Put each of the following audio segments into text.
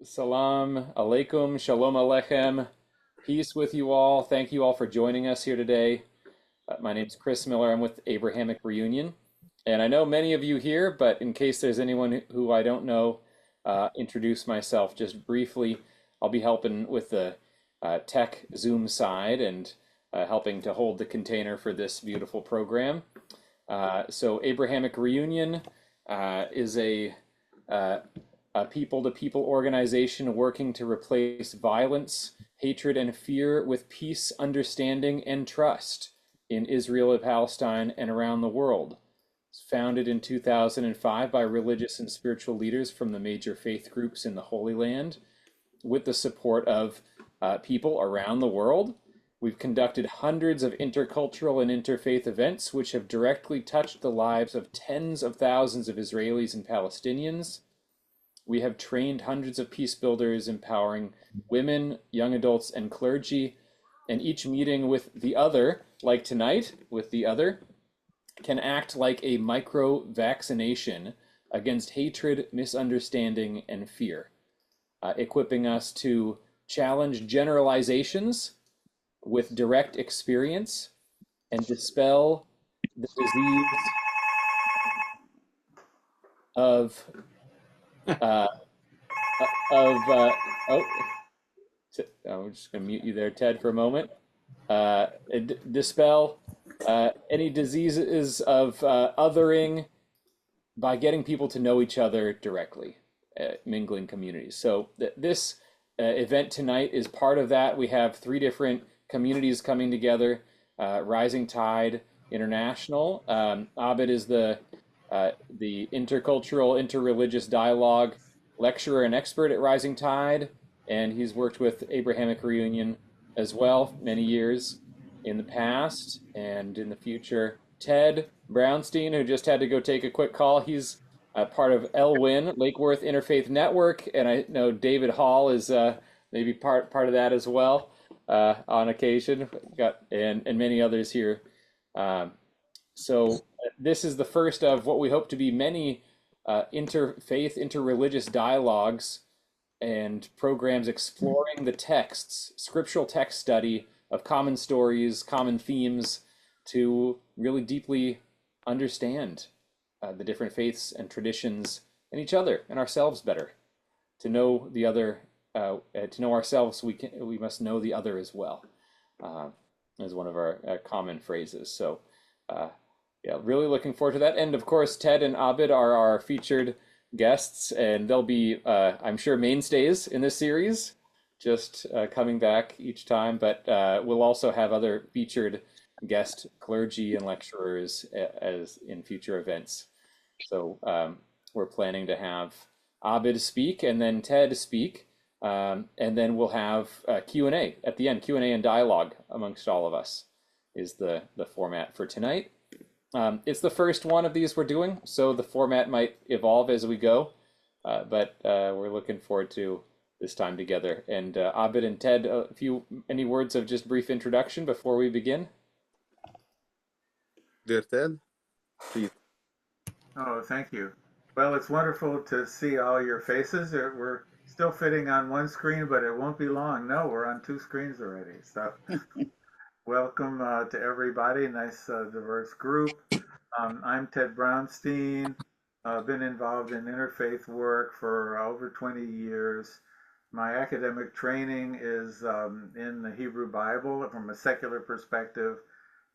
Salam alaikum, shalom alechem. Peace with you all. Thank you all for joining us here today. My name is Chris Miller. I'm with Abrahamic Reunion. And I know many of you here, but in case there's anyone who I don't know, introduce myself just briefly. I'll be helping with the tech Zoom side and helping to hold the container for this beautiful program. So Abrahamic Reunion is uh, a people-to-people organization working to replace violence, hatred, and fear with peace, understanding, and trust in Israel and Palestine and around the world. It's founded in 2005 by religious and spiritual leaders from the major faith groups in the Holy Land with the support of people around the world. We've conducted hundreds of intercultural and interfaith events which have directly touched the lives of tens of thousands of Israelis and Palestinians. We have trained hundreds of peace builders, empowering women, young adults, and clergy. And each meeting with the other, like tonight with the other, can act like a micro vaccination against hatred, misunderstanding, and fear, equipping us to challenge generalizations with direct experience and dispel the disease of uh, of oh, I'm just going to mute you there, Ted, for a moment. Dispel any diseases of othering by getting people to know each other directly, mingling communities. So this event tonight is part of that. We have three different communities coming together. Rising Tide International. Abid is the intercultural, interreligious dialogue lecturer and expert at Rising Tide, and he's worked with Abrahamic Reunion as well many years in the past and in the future. Ted Brownstein, who just had to go take a quick call, he's part of Elwyn, Lake Worth Interfaith Network, and I know David Hall is maybe part of that as well on occasion. Got and many others here. Um, so this is the first of what we hope to be many interfaith, interreligious dialogues and programs exploring the texts, scriptural text study of common stories, common themes, to really deeply understand the different faiths and traditions and each other and ourselves better. To know the other, to know ourselves, we must know the other as well. Uh, is one of our common phrases. So, uh, yeah, really looking forward to that. And of course, Ted and Abid are our featured guests, and they'll be, I'm sure, mainstays in this series, just coming back each time. But we'll also have other featured guest clergy and lecturers as in future events. So we're planning to have Abid speak and then Ted speak, and then we'll have Q&A at the end, Q&A and dialogue amongst all of us is the format for tonight. It's the first one of these we're doing, so the format might evolve as we go, but we're looking forward to this time together. And Abid and Ted, any words of just brief introduction before we begin? Dear Ted, please. Oh, thank you. Well, it's wonderful to see all your faces. We're still fitting on one screen, but it won't be long. No, we're on two screens already. So welcome to everybody. Nice, diverse group. I'm Ted Brownstein. I've been involved in interfaith work for over 20 years. My academic training is in the Hebrew Bible from a secular perspective,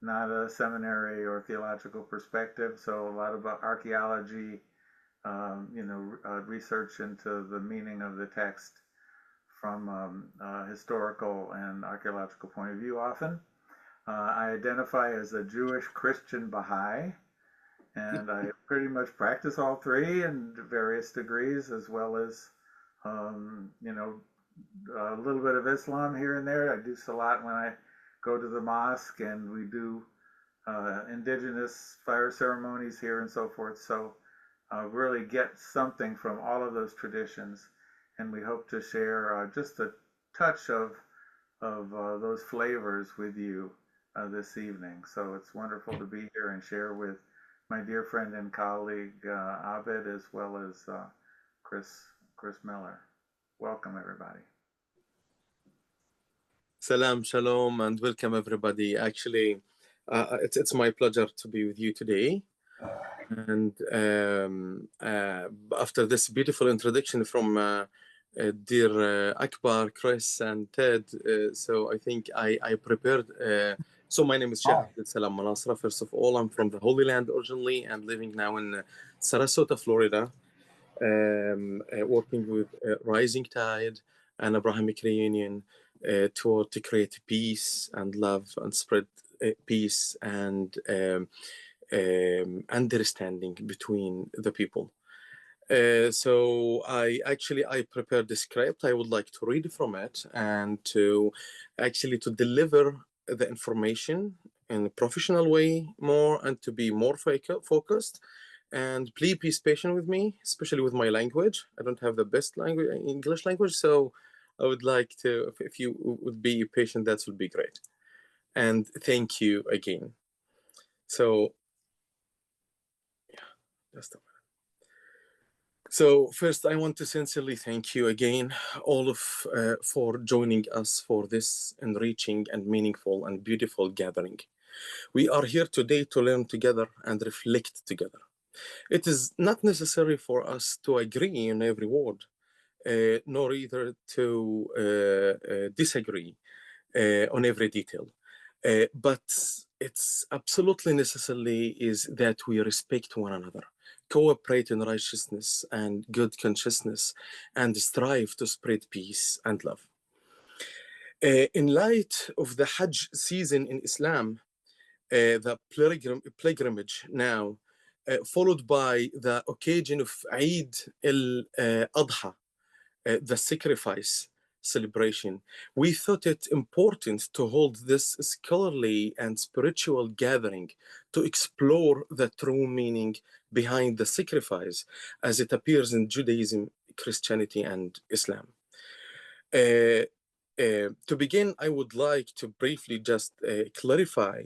not a seminary or theological perspective. So a lot about archaeology, research into the meaning of the text from a historical and archaeological point of view often. I identify as a Jewish Christian Baha'i, and I pretty much practice all three in various degrees, as well as, a little bit of Islam here and there. I do Salat when I go to the mosque, and we do indigenous fire ceremonies here and so forth. So really get something from all of those traditions, and we hope to share just a touch of those flavors with you this evening. So it's wonderful to be here and share with my dear friend and colleague Abid, as well as Chris Miller. welcome everybody. Salam, shalom, and welcome everybody. Actually, it's my pleasure to be with you today. And after this beautiful introduction from dear Akbar, Chris, and Ted, so I think I prepared. So my name is Sheikh Abdel Salam Manasra. First of all, I'm from the Holy Land originally and living now in Sarasota, Florida, working with Rising Tide and Abrahamic Reunion to create peace and love and spread peace and understanding between the people. So I prepared the script. I would like to read from it and to deliver the information in a professional way more and to be more focused. And please be patient with me, especially with my language. I don't have the best language, English language, so I would like to, if you would be patient, that would be great. And thank you again. So, yeah, just a minute. So first, I want to sincerely thank you again, all of for joining us for this enriching and meaningful and beautiful gathering. We are here today to learn together and reflect together. It is not necessary for us to agree in every word, nor either to disagree on every detail. But it's absolutely necessary is that we respect one another, cooperate in righteousness and good consciousness, and strive to spread peace and love. In light of the Hajj season in Islam, the pilgrimage now, followed by the occasion of Eid al-Adha, the sacrifice celebration, we thought it important to hold this scholarly and spiritual gathering to explore the true meaning behind the sacrifice as it appears in Judaism, Christianity, and Islam. To begin, I would like to briefly just clarify.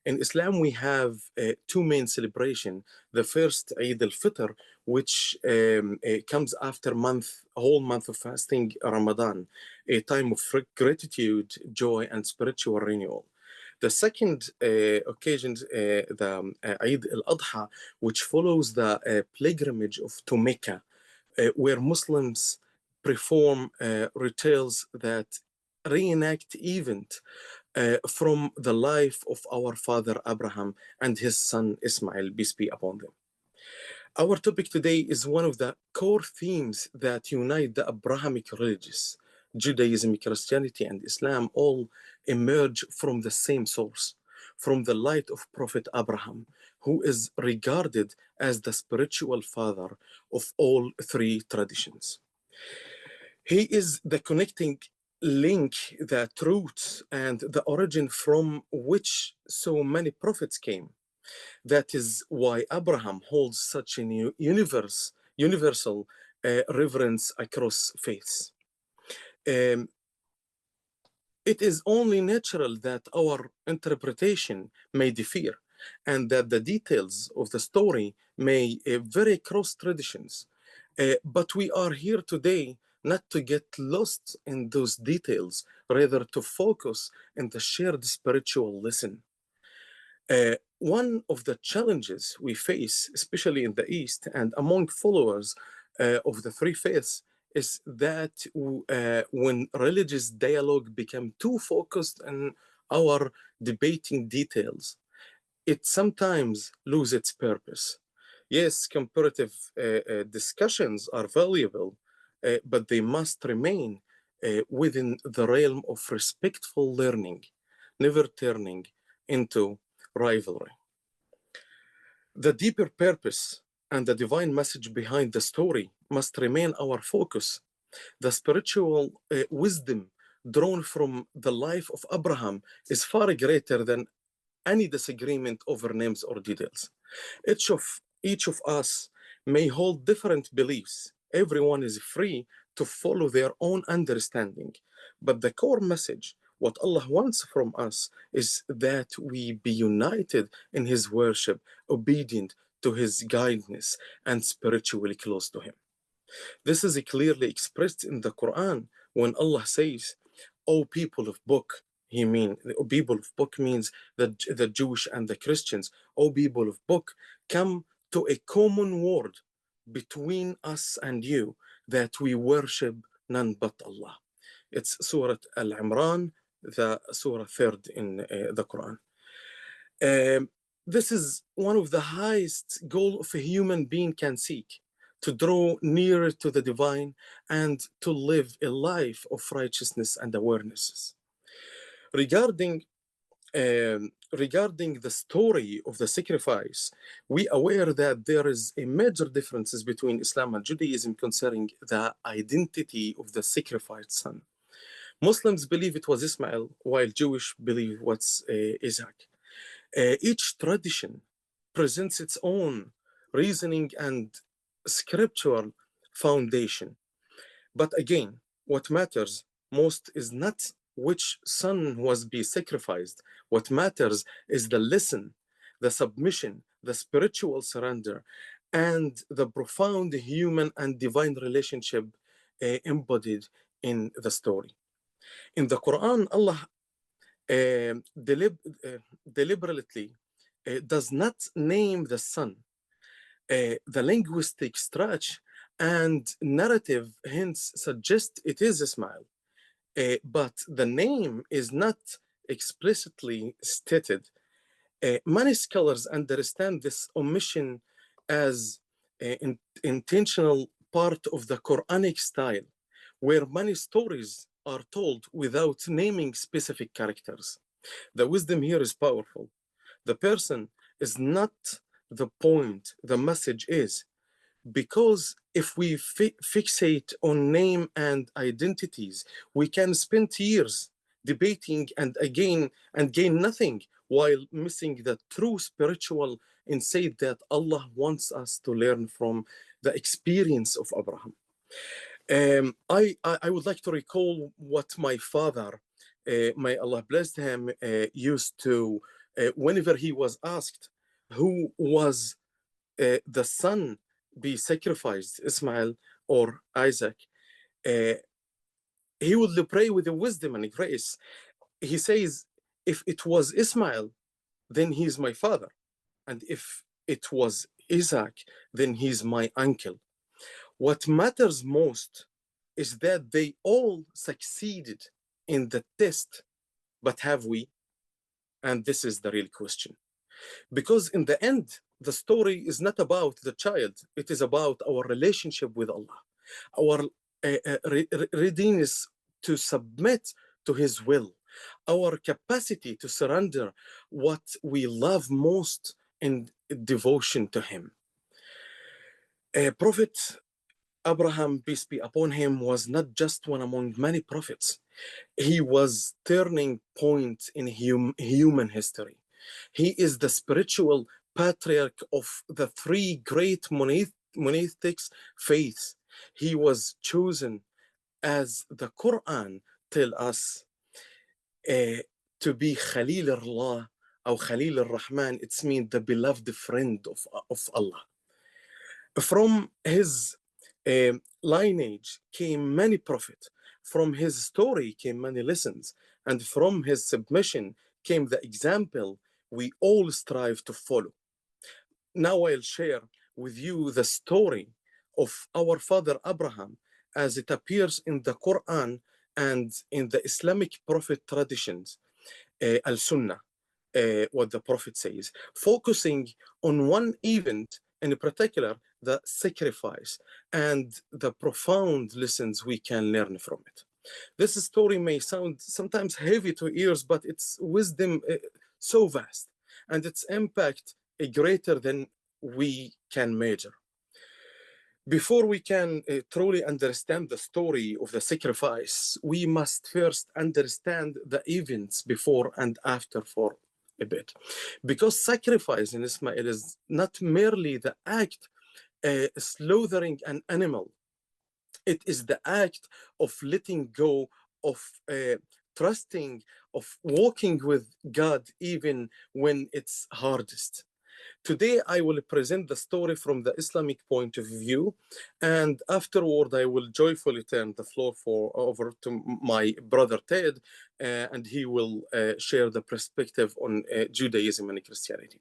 In Islam, we have two main celebrations. The first, Eid al-Fitr, which comes after whole month of fasting, Ramadan, a time of gratitude, joy, and spiritual renewal. The second occasion, the Eid al-Adha, which follows the pilgrimage to Mecca, where Muslims perform rituals that reenact event from the life of our father Abraham and his son Ismail, peace be upon them. Our topic today is one of the core themes that unite the Abrahamic religions. Judaism, Christianity, and Islam all emerge from the same source, from the light of Prophet Abraham, who is regarded as the spiritual father of all three traditions. He is the connecting link, the roots, and the origin from which so many prophets came. That is why Abraham holds such a universal reverence across faiths. It is only natural that our interpretation may differ and that the details of the story may vary across traditions. But we are here today not to get lost in those details, rather to focus on the shared spiritual lesson. One of the challenges we face, especially in the East and among followers of the three faiths, is that when religious dialogue become too focused on our debating details, it sometimes loses its purpose. Yes, comparative discussions are valuable, but they must remain within the realm of respectful learning, never turning into rivalry. The deeper purpose and the divine message behind the story must remain our focus. The spiritual wisdom drawn from the life of Abraham is far greater than any disagreement over names or details. Each of us may hold different beliefs. Everyone is free to follow their own understanding. But the core message, what Allah wants from us, is that we be united in His worship, obedient to His guidance, and spiritually close to Him. This is clearly expressed in the Quran when Allah says, "O people of book," people of book means the Jewish and the Christians. "O people of book, come to a common word between us and you, that we worship none but Allah." It's Surah Al-Imran, the Surah third in the Quran. This is one of the highest goal of a human being can seek, to draw nearer to the divine and to live a life of righteousness and awarenesses. Regarding regarding the story of the sacrifice, we are aware that there is a major differences between Islam and Judaism concerning the identity of the sacrificed son. Muslims believe it was Ismail, while Jewish believe it was Isaac. Each tradition presents its own reasoning and scriptural foundation. But again, what matters most is not which son was be sacrificed. What matters is the lesson, the submission, the spiritual surrender, and the profound human and divine relationship embodied in the story. In the Quran, Allah deliberately does not name the son. The linguistic stretch and narrative hints suggest it is Ismail, but the name is not explicitly stated. Many scholars understand this omission as an intentional part of the Quranic style, where many stories are told without naming specific characters. The wisdom here is powerful. The person is not the point, the message is. Because if we fixate on name and identities, we can spend years debating and gain nothing, while missing the true spiritual insight that Allah wants us to learn from the experience of Abraham. I would like to recall what my father, may Allah bless him, used to, whenever he was asked who was the son be sacrificed, Ismail or Isaac, he would pray with the wisdom and grace. He says, if it was Ismail, then he's my father. And if it was Isaac, then he's my uncle. What matters most is that they all succeeded in the test, but have we? And this is the real question. Because in the end, the story is not about the child, it is about our relationship with Allah, our readiness to submit to His will, our capacity to surrender what we love most in devotion to Him. Prophet Abraham, peace be upon him, was not just one among many prophets. He was turning point in human history. He is the spiritual patriarch of the three great monastic faiths. He was chosen, as the Quran tells us, to be Khalil Allah or Khalil al-Rahman. It means the beloved friend of Allah. From his lineage came many prophets. From his story came many lessons. And from his submission came the example we all strive to follow. Now I'll share with you the story of our father Abraham as it appears in the Quran and in the Islamic prophet traditions, al-Sunnah, what the prophet says, focusing on one event in particular, the sacrifice, and the profound lessons we can learn from it. This story may sound sometimes heavy to ears, but its wisdom so vast, and its impact greater than we can measure. Before we can truly understand the story of the sacrifice, we must first understand the events before and after for a bit. Because sacrifice in Ismail is not merely the act slaughtering an animal. It is the act of letting go, of trusting, of walking with God even when it's hardest. Today, I will present the story from the Islamic point of view, and afterward, I will joyfully turn the floor over to my brother Ted, and he will share the perspective on Judaism and Christianity.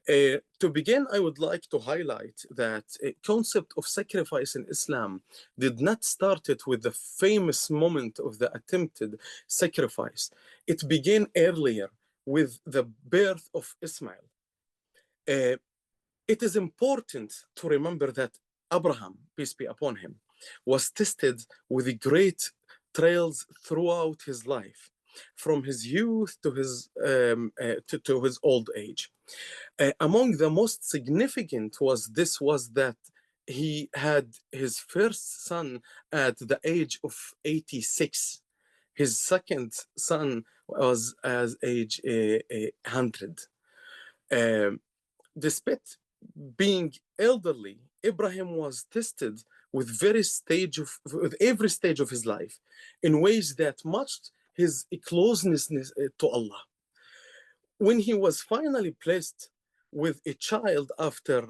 To begin, I would like to highlight that a concept of sacrifice in Islam did not start it with the famous moment of the attempted sacrifice. It began earlier with the birth of Ismail. It is important to remember that Abraham, peace be upon him, was tested with great trials throughout his life, from his youth to his old age. Among the most significant was that he had his first son at the age of 86. His second son was as age 100. Despite being elderly, Ibrahim was tested with every stage of his life in ways that matched his closeness to Allah. When he was finally placed with a child after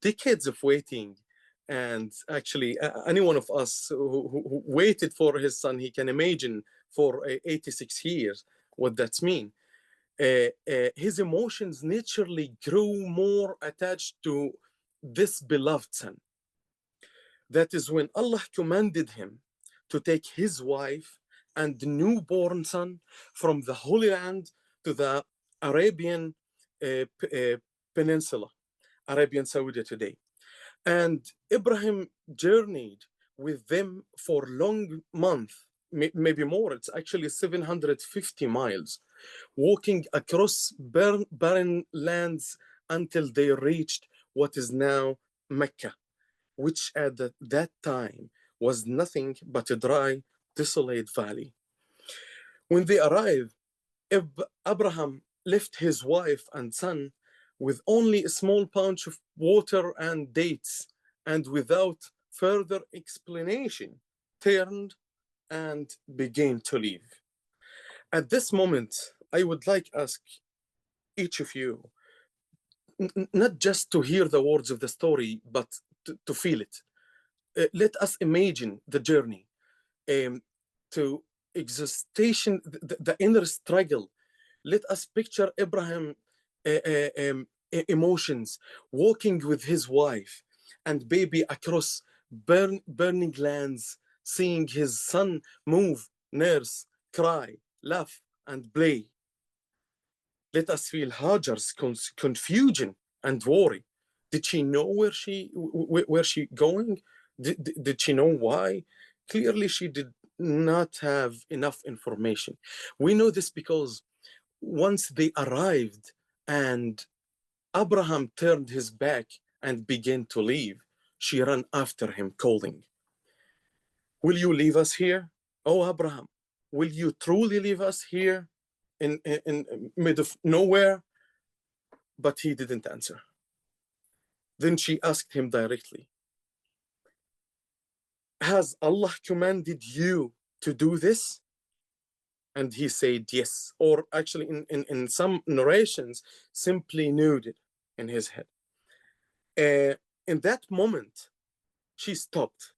decades of waiting, and actually any one of us who waited for his son, he can imagine for 86 years what that means. His emotions naturally grew more attached to this beloved son. That is when Allah commanded him to take his wife and newborn son from the Holy Land to the Arabian Peninsula, Arabian Saudi today. And Ibrahim journeyed with them for long months, maybe more. It's actually 750 miles, walking across barren lands until they reached what is now Mecca, which at that time was nothing but a dry, desolate valley. When they arrived, Abraham left his wife and son with only a small pouch of water and dates, and without further explanation, turned and began to leave. At this moment, I would like to ask each of you, not just to hear the words of the story, but to feel it. Let us imagine the journey to existation, the inner struggle. Let us picture Abraham emotions, walking with his wife and baby across burning lands, seeing his son move, nurse, cry, laugh, and play. Let us feel Hajar's confusion and worry. Did she know where she going? Did she know why? Clearly, she did not have enough information. We know this because once they arrived and Abraham turned his back and began to leave, she ran after him, calling, "Will you leave us here? Oh, Abraham, will you truly leave us here in mid of nowhere?" But he didn't answer. Then she asked him directly, "Has Allah commanded you to do this?" And he said yes, or actually in some narrations, simply nodded in his head. In that moment, she stopped,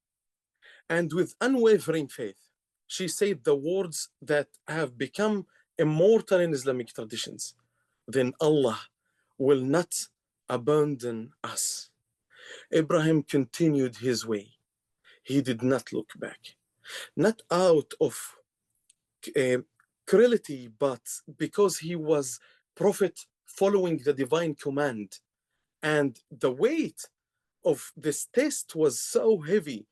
and with unwavering faith, she said the words that have become immortal in Islamic traditions: "Then Allah will not abandon us." Abraham continued his way. He did not look back, not out of cruelty, but because he was prophet following the divine command. And the weight of this test was so heavy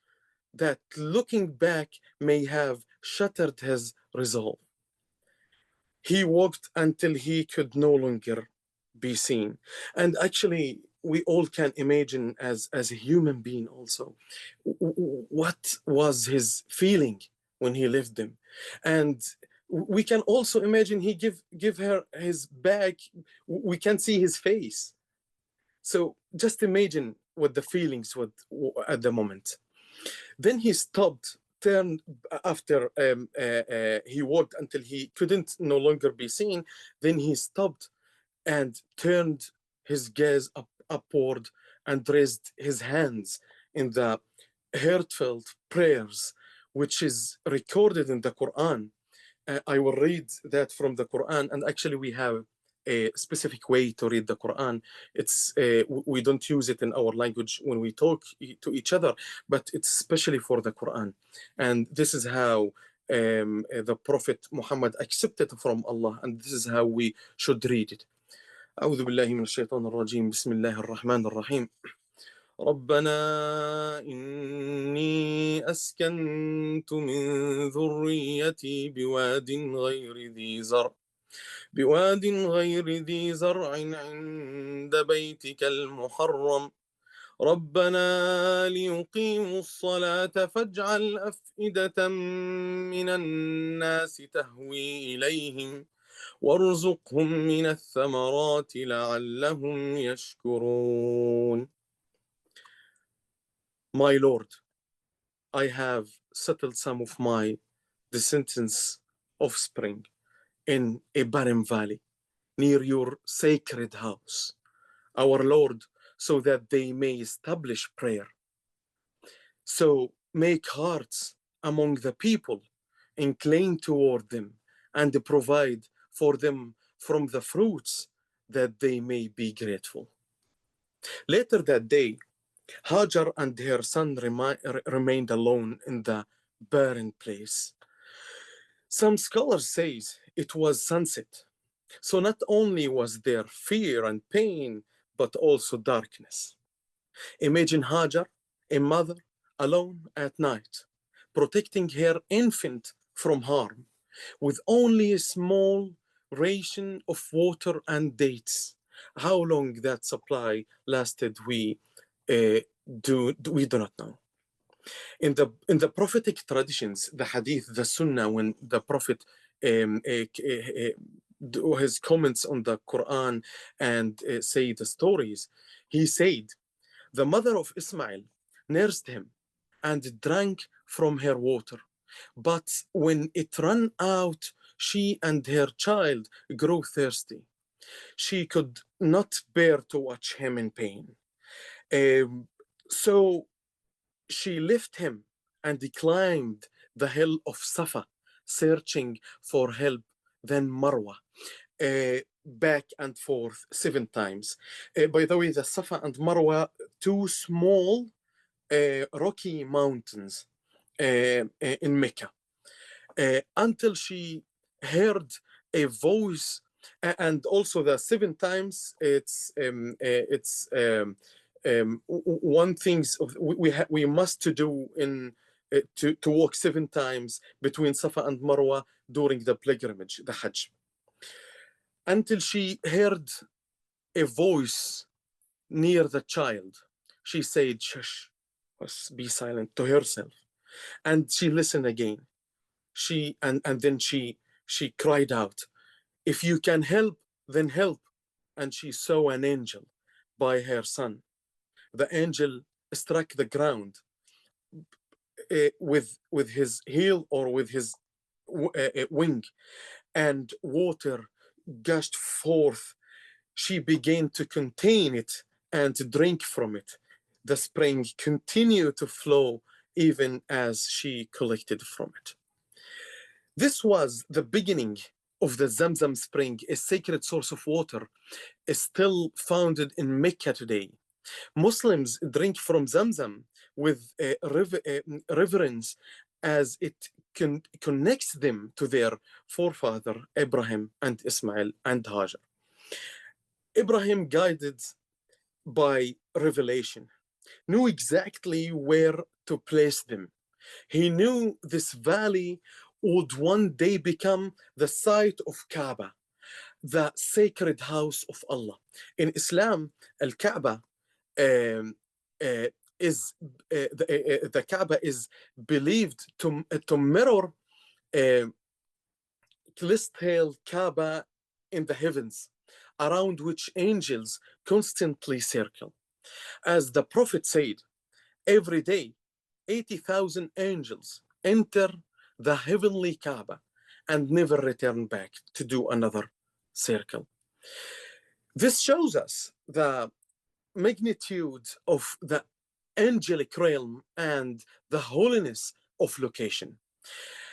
that looking back may have shattered his resolve. He walked until he could no longer be seen. And actually, we all can imagine as a human being also, what was his feeling when he left them. And we can also imagine he give her his bag. We can see his face. So just imagine what the feelings were at the moment. Then he stopped, turned after he walked until he couldn't no longer be seen. Then he stopped and turned his gaze upward and raised his hands in the heartfelt prayers, which is recorded in the Quran. I will read that from the Quran, and actually we have a specific way to read the Quran. It's we don't use it in our language when we talk to each other, but it's especially for the Quran. And this is how the Prophet Muhammad accepted from Allah, and this is how we should read it. أعوذ بالله من الشيطان الرجيم بسم الله الرحمن الرحيم ربنا إني أسكنت من ذريتي بواد غير ذي زرع عند بيتك المحرم ربنا ليقيموا الصلاة فاجعل أفئدة من الناس تهوي إليهم وارزقهم من الثمرات لعلهم يشكرون. My Lord, I have settled some of my descendants' offspring in a barren valley near your sacred house, our Lord, so that they may establish prayer. So make hearts among the people incline toward them and provide for them from the fruits that they may be grateful. Later that day, Hajar and her son remained alone in the barren place. Some scholars say it was sunset. So not only was there fear and pain, but also darkness. Imagine Hajar, a mother, alone at night, protecting her infant from harm, with only a small ration of water and dates. How long that supply lasted, we do not know. In the prophetic traditions, the hadith, the sunnah, when the prophet do his comments on the Quran and say the stories, he said, the mother of Ismail nursed him and drank from her water. But when it ran out, she and her child grew thirsty. She could not bear to watch him in pain. So she left him and climbed the hill of Safa, searching for help, then Marwa, back and forth 7 times. By the way, the Safa and Marwa, 2 small rocky mountains in Mecca, until she heard a voice. And also the 7 times, it's one thing we must to do in to walk 7 times between Safa and Marwa during the pilgrimage, the Hajj, until she heard a voice near the child. She said, "Shush, be silent," to herself, and she listened again. And then she cried out, "If you can help, then help." And she saw an angel by her son. The angel struck the ground with his heel or with his wing, and water gushed forth. She began to contain it and to drink from it. The spring continued to flow even as she collected from it. This was the beginning of the Zamzam spring, a sacred source of water, is still founded in Mecca today. Muslims drink from Zamzam with reverence, as it connects them to their forefather Abraham and Ismail and Hajar. Abraham, guided by revelation, knew exactly where to place them. He knew this valley would one day become the site of Kaaba, the sacred house of Allah. In Islam, Al-Kaaba the Kaaba is believed to mirror celestial Kaaba in the heavens, around which angels constantly circle. As the Prophet said, every day 80,000 angels enter the heavenly Kaaba and never return back to do another circle. This shows us the magnitude of the angelic realm and the holiness of location.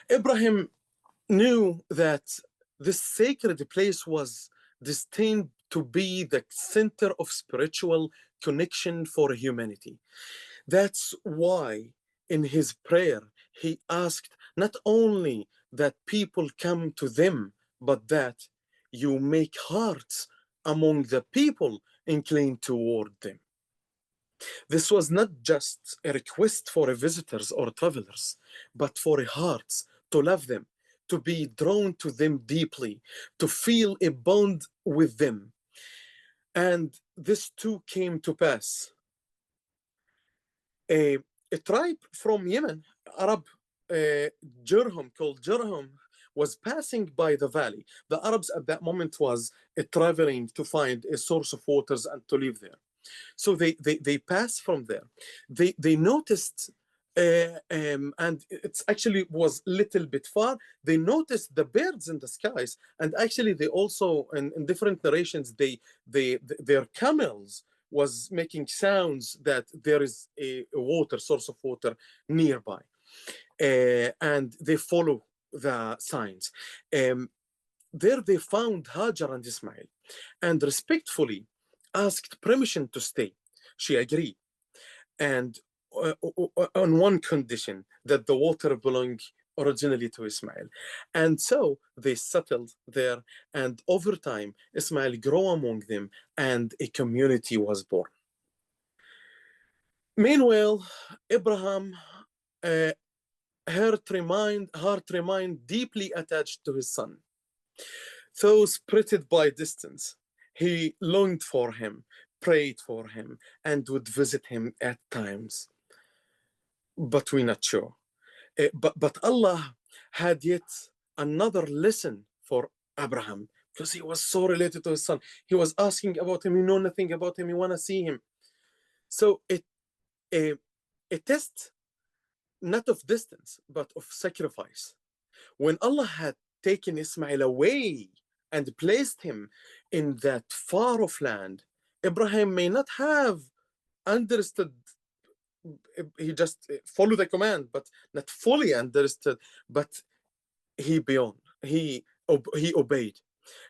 Abraham knew that this sacred place was destined to be the center of spiritual connection for humanity. That's why in his prayer he asked not only that people come to them, but that you make hearts among the people inclined toward them. This was not just a request for visitors or travelers, but for hearts to love them, to be drawn to them deeply, to feel a bond with them. And this too came to pass. A tribe from Yemen, Arab Jurhum, called Jurhum, was passing by the valley. The Arabs at that moment was traveling to find a source of waters and to live there. So they pass from there. They noticed, and it's actually was little bit far. They noticed the birds in the skies, and actually they also in different narrations their camels was making sounds that there is a water source of water nearby, and they follow the signs. There they found Hajar and Ismail, and respectfully asked permission to stay. She agreed, and on one condition, that the water belonged originally to Ismail. And so they settled there, and over time, Ismail grew among them, and a community was born. Meanwhile, Abraham, heart remained deeply attached to his son. Though separated by distance, he longed for him, prayed for him, and would visit him at times. But we're not sure. But Allah had yet another lesson for Abraham, because he was so related to his son. He was asking about him, he know nothing about him, he want to see him. So a test, not of distance, but of sacrifice. When Allah had taken Ismail away and placed him in that far-off land, Abraham may not have understood. He just followed the command, but not fully understood. But he obeyed.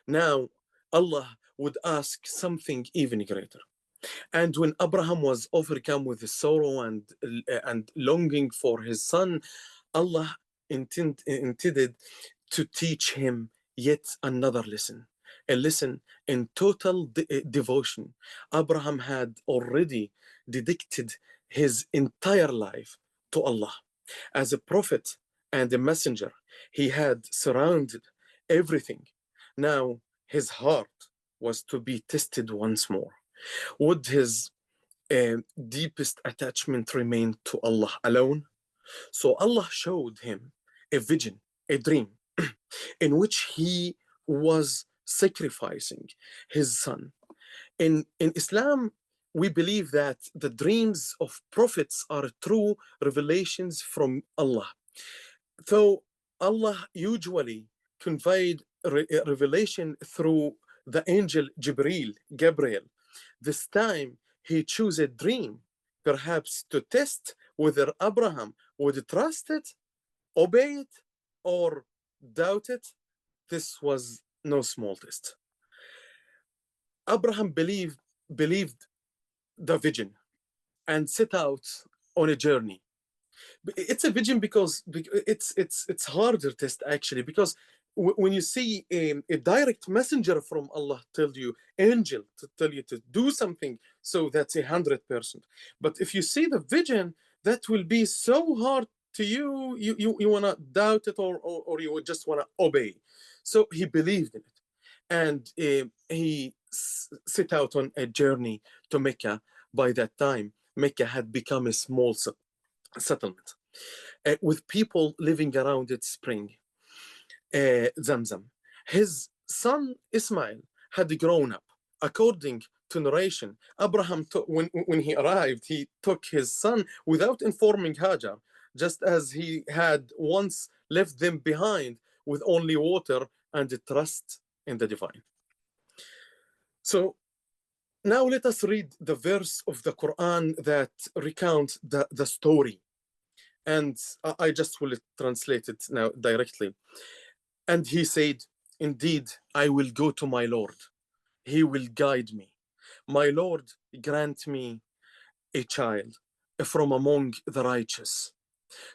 Now Allah would ask something even greater. And when Abraham was overcome with sorrow and longing for his son, Allah intended to teach him yet another lesson, a lesson in total devotion. Abraham had already dedicated his entire life to Allah. As a prophet and a messenger, he had surrounded everything. Now his heart was to be tested once more. Would his deepest attachment remain to Allah alone? So Allah showed him a vision, a dream, in which he was sacrificing his son. In Islam, we believe that the dreams of prophets are true revelations from Allah. Though Allah usually conveyed revelation through the angel Gabriel, this time he chose a dream, perhaps to test whether Abraham would trust it, obey it, or doubt it. This was no small test. Abraham believed the vision and set out on a journey. It's a vision because it's harder test actually, because when you see a direct messenger from Allah tell you, angel to tell you to do something, so that's 100%. But if you see the vision, that will be so hard to you, you want to doubt it, or you would just want to obey. So he believed in it, and he set out on a journey to Mecca. By that time, Mecca had become a small settlement with people living around its spring, Zamzam. His son Ismail had grown up. According to narration, Abraham, when he arrived, he took his son without informing Hajar, just as he had once left them behind with only water and trust in the divine. So Now let us read the verse of the Quran that recounts the story. And I just will translate it now directly. And he said, indeed, I will go to my Lord. He will guide me. My Lord, grant me a child from among the righteous.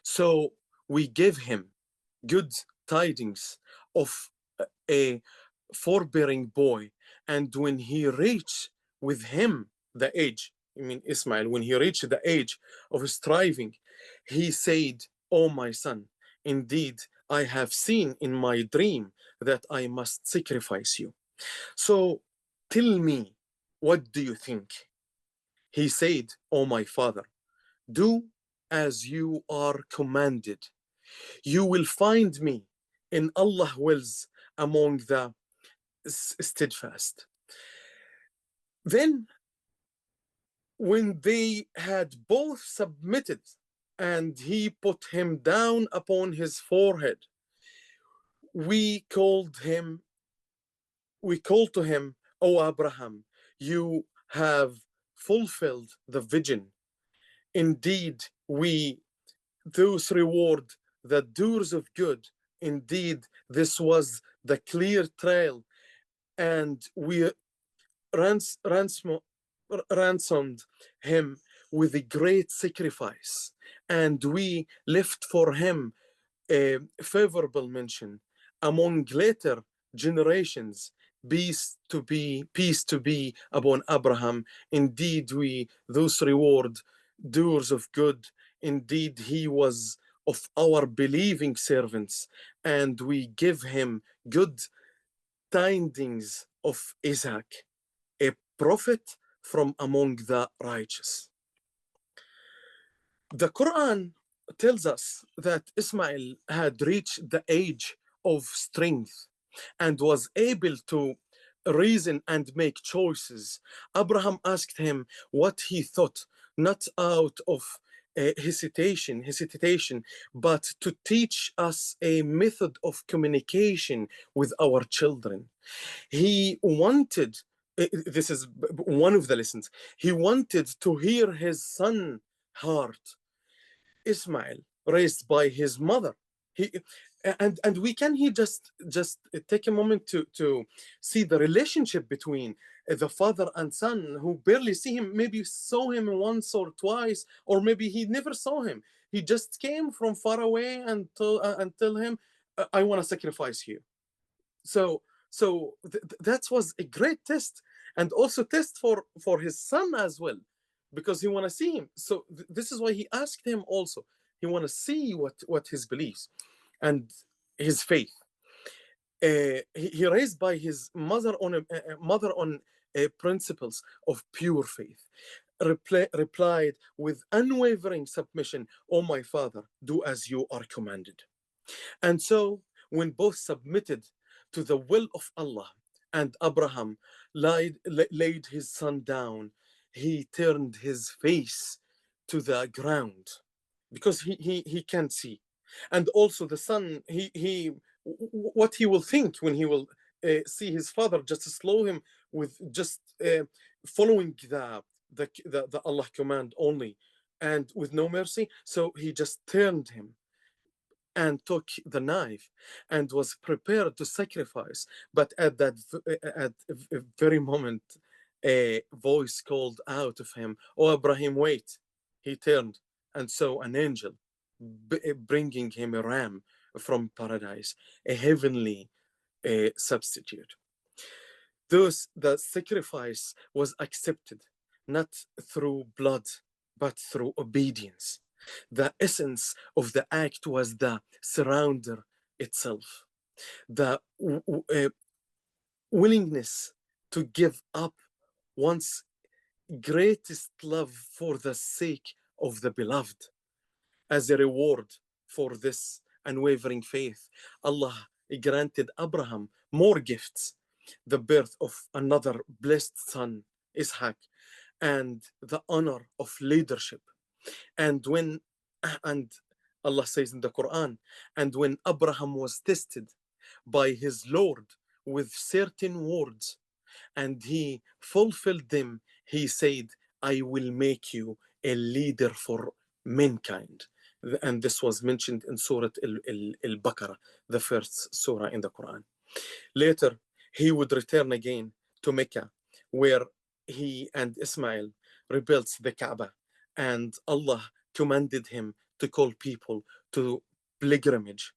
So we give him good tidings of a forbearing boy. And when he reached with him the age, I mean Ismail, when he reached the age of striving, he said, "O my son, indeed I have seen in my dream that I must sacrifice you. So tell me, what do you think?" He said, "O my father, do as you are commanded. You will find me in Allah's wills among the steadfast." Then, when they had both submitted, and he put him down upon his forehead, we called to him, "O Abraham, you have fulfilled the vision. Indeed, we those reward the doers of good. Indeed, this was the clear trail, and we ransomed him with a great sacrifice, and we left for him a favorable mention among later generations. Peace to be upon Abraham. Indeed, we those reward doers of good. Indeed, he was of our believing servants, and we give him good tidings of Isaac, a prophet from among the righteous." The Quran tells us that Ismail had reached the age of strength and was able to reason and make choices. Abraham asked him what he thought, not out of hesitation, but to teach us a method of communication with our children. He wanted, this is one of the lessons, he wanted to hear his son heart, Ismail, raised by his mother. He and we can here just take a moment to see the relationship between the father and son, who barely see him, maybe saw him once or twice, or maybe he never saw him. He just came from far away and tell him, "I want to sacrifice you." So that was a great test, and also test for his son as well, because he want to see him. So this is why he asked him also. He want to see what his beliefs and his faith. He raised by his mother on principles of pure faith. Replied with unwavering submission, "O my father, do as you are commanded." And so, when both submitted to the will of Allah, and Abraham laid his son down, he turned his face to the ground because he can't see. And also the son, what he will think when he will see his father just slow him with just following the Allah command only, and with no mercy. So he just turned him and took the knife and was prepared to sacrifice. But at that very moment, a voice called out of him, "Oh, Ibrahim, wait." He turned and saw an angel bringing him a ram from paradise, a heavenly substitute. Thus, the sacrifice was accepted, not through blood, but through obedience. The essence of the act was the surrender itself, the willingness to give up one's greatest love for the sake of the beloved. As a reward for this unwavering faith, Allah granted Abraham more gifts: the birth of another blessed son, Ishaq, and the honor of leadership. And Allah says in the Quran, and when Abraham was tested by his Lord with certain words, and he fulfilled them, he said, I will make you a leader for mankind. And this was mentioned in Surah Al-Baqarah, the first surah in the Quran. Later, he would return again to Mecca, where he and Ismail rebuilt the Kaaba, and Allah commanded him to call people to pilgrimage.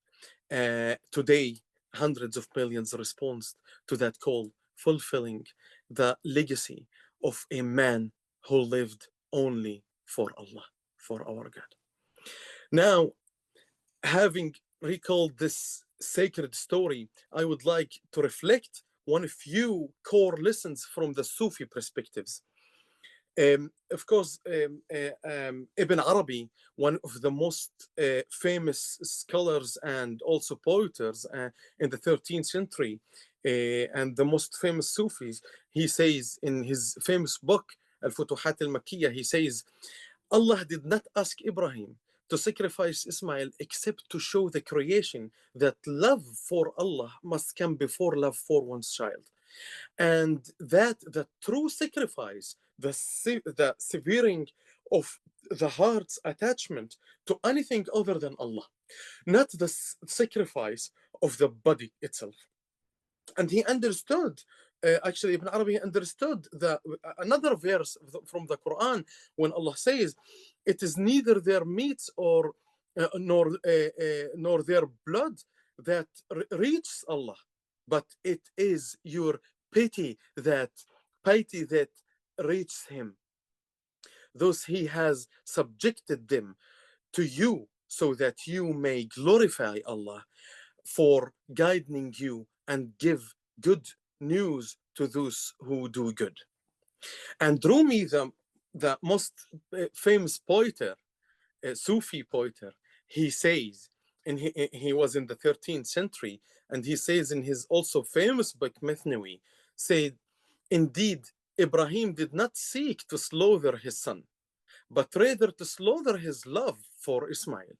Today, hundreds of millions respond to that call, fulfilling the legacy of a man who lived only for Allah, for our God. Now, having recalled this sacred story, I would like to reflect on a few core lessons from the Sufi perspectives. Of course, Ibn Arabi, one of the most famous scholars and also poets in the 13th century, and the most famous Sufis, he says in his famous book, Al-Futuhat al-Makkiyah, he says, Allah did not ask Ibrahim to sacrifice Ismail except to show the creation that love for Allah must come before love for one's child. And that the true sacrifice, the severing of the heart's attachment to anything other than Allah, not the sacrifice of the body itself. And he understood, actually Ibn Arabi understood another verse from the Quran when Allah says, it is neither their meat or nor their blood that reaches Allah, but it is your pity that reaches him. Thus he has subjected them to you so that you may glorify Allah for guiding you and give good news to those who do good. And Rumi, the most famous poeter, Sufi poeter, he says, and he was in the 13th century, and he says in his also famous book, Mithnawi, said, indeed, Ibrahim did not seek to slaughter his son, but rather to slaughter his love for Ismail,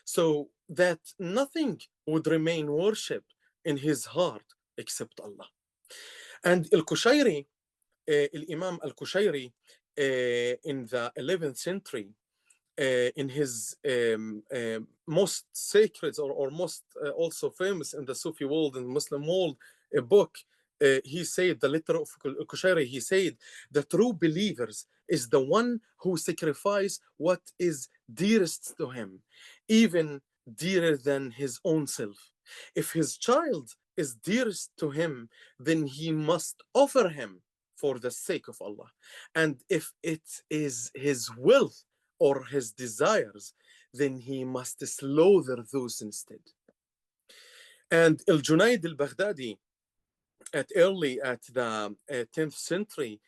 so that nothing would remain worshipped in his heart except Allah. And Al-Qushayri, Imam Al-Qushayri, in the 11th century, in his most sacred or most also famous in the Sufi world and Muslim world book, he said, the letter of Qushayri, he said, the true believers is the one who sacrifice what is dearest to him, even dearer than his own self. If his child is dearest to him, then he must offer him for the sake of Allah. And if it is his wealth or his desires, then he must slaughter those instead. And Al-Junayd al-Baghdadi, at the 10th century,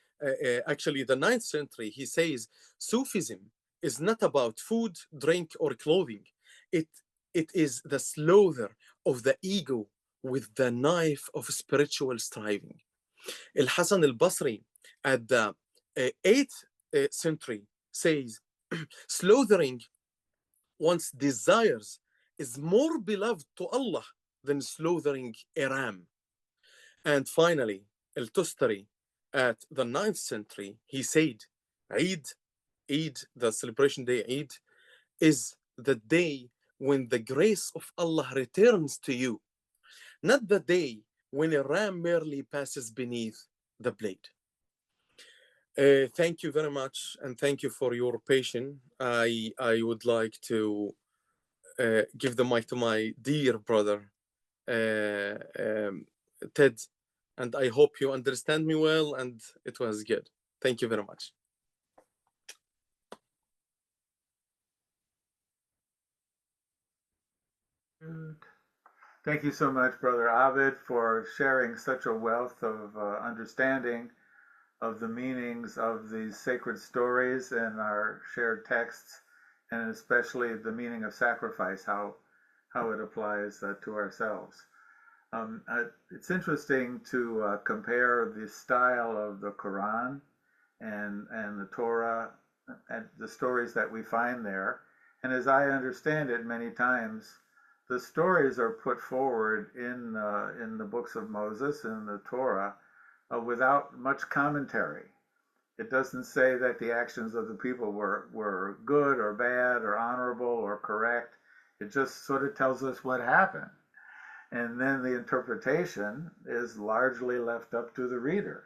actually the 9th century, he says, Sufism is not about food, drink, or clothing. It is the slaughter of the ego with the knife of spiritual striving. Al-Hasan al-Basri, at the 8th century, says, slaughtering one's desires is more beloved to Allah than slaughtering a ram. And finally, Al-Tustari, at the 9th century, he said, Eid, the celebration day, Eid, is the day when the grace of Allah returns to you, not the day when a ram merely passes beneath the blade. Thank you very much, and thank you for your patience. I would like to give the mic to my dear brother, Ted, and I hope you understand me well, and it was good. Thank you very much. Thank you so much, Brother Abid, for sharing such a wealth of understanding of the meanings of these sacred stories and our shared texts, and especially the meaning of sacrifice, how it applies to ourselves. It's interesting to compare the style of the Quran and the Torah and the stories that we find there. And as I understand it, many times the stories are put forward in the books of Moses and the Torah without much commentary. It doesn't say that the actions of the people were good or bad or honorable or correct. It just sort of tells us what happened. And then the interpretation is largely left up to the reader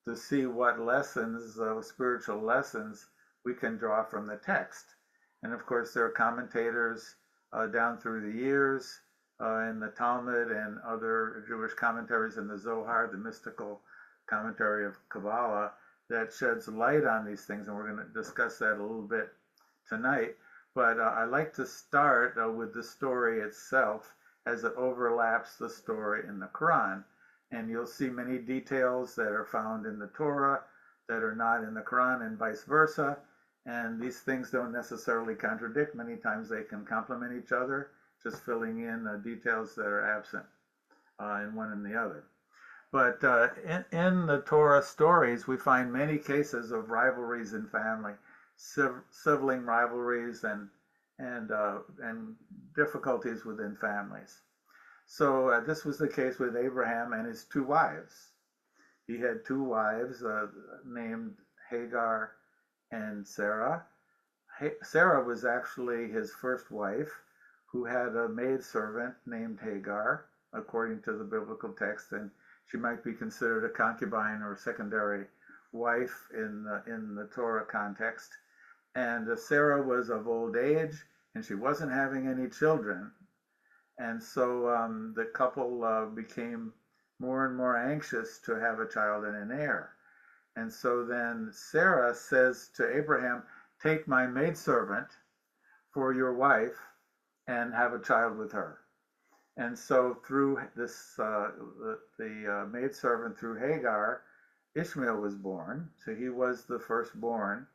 to see what lessons, spiritual lessons, we can draw from the text. And of course, there are commentators down through the years in the Talmud and other Jewish commentaries in the Zohar, the mystical commentary of Kabbalah, that sheds light on these things. And we're going to discuss that a little bit tonight. But I like to start with the story itself as it overlaps the story in the Quran. And you'll see many details that are found in the Torah that are not in the Quran and vice versa. And these things don't necessarily contradict. Many times they can complement each other, just filling in details that are absent in one and the other. But in the Torah stories, we find many cases of rivalries in family, sibling rivalries and difficulties within families. So this was the case with Abraham and his two wives. He had two wives named Hagar and Sarah. Sarah was actually his first wife, who had a maidservant named Hagar, according to the biblical text, and she might be considered a concubine or secondary wife in the Torah context. And Sarah was of old age, and she wasn't having any children. And so the couple became more and more anxious to have a child and an heir. And so then Sarah says to Abraham, "Take my maidservant for your wife and have a child with her." And so through this, the maidservant, through Hagar, Ishmael was born. So he was the firstborn.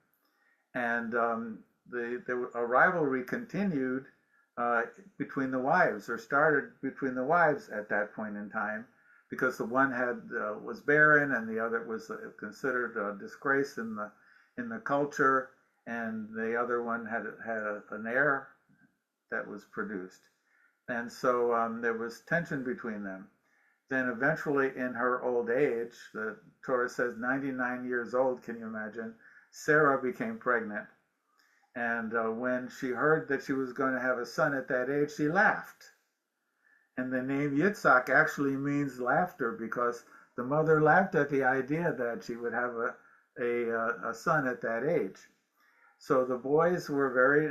And a rivalry continued between the wives, or started between the wives at that point in time, because the one was barren and the other was considered a disgrace in the culture, and the other one had an heir that was produced. And so there was tension between them. Then eventually in her old age, the Torah says 99 years old, can you imagine, Sarah became pregnant. And when she heard that she was going to have a son at that age, she laughed. And the name Yitzhak actually means laughter, because the mother laughed at the idea that she would have a son at that age. So the boys were very,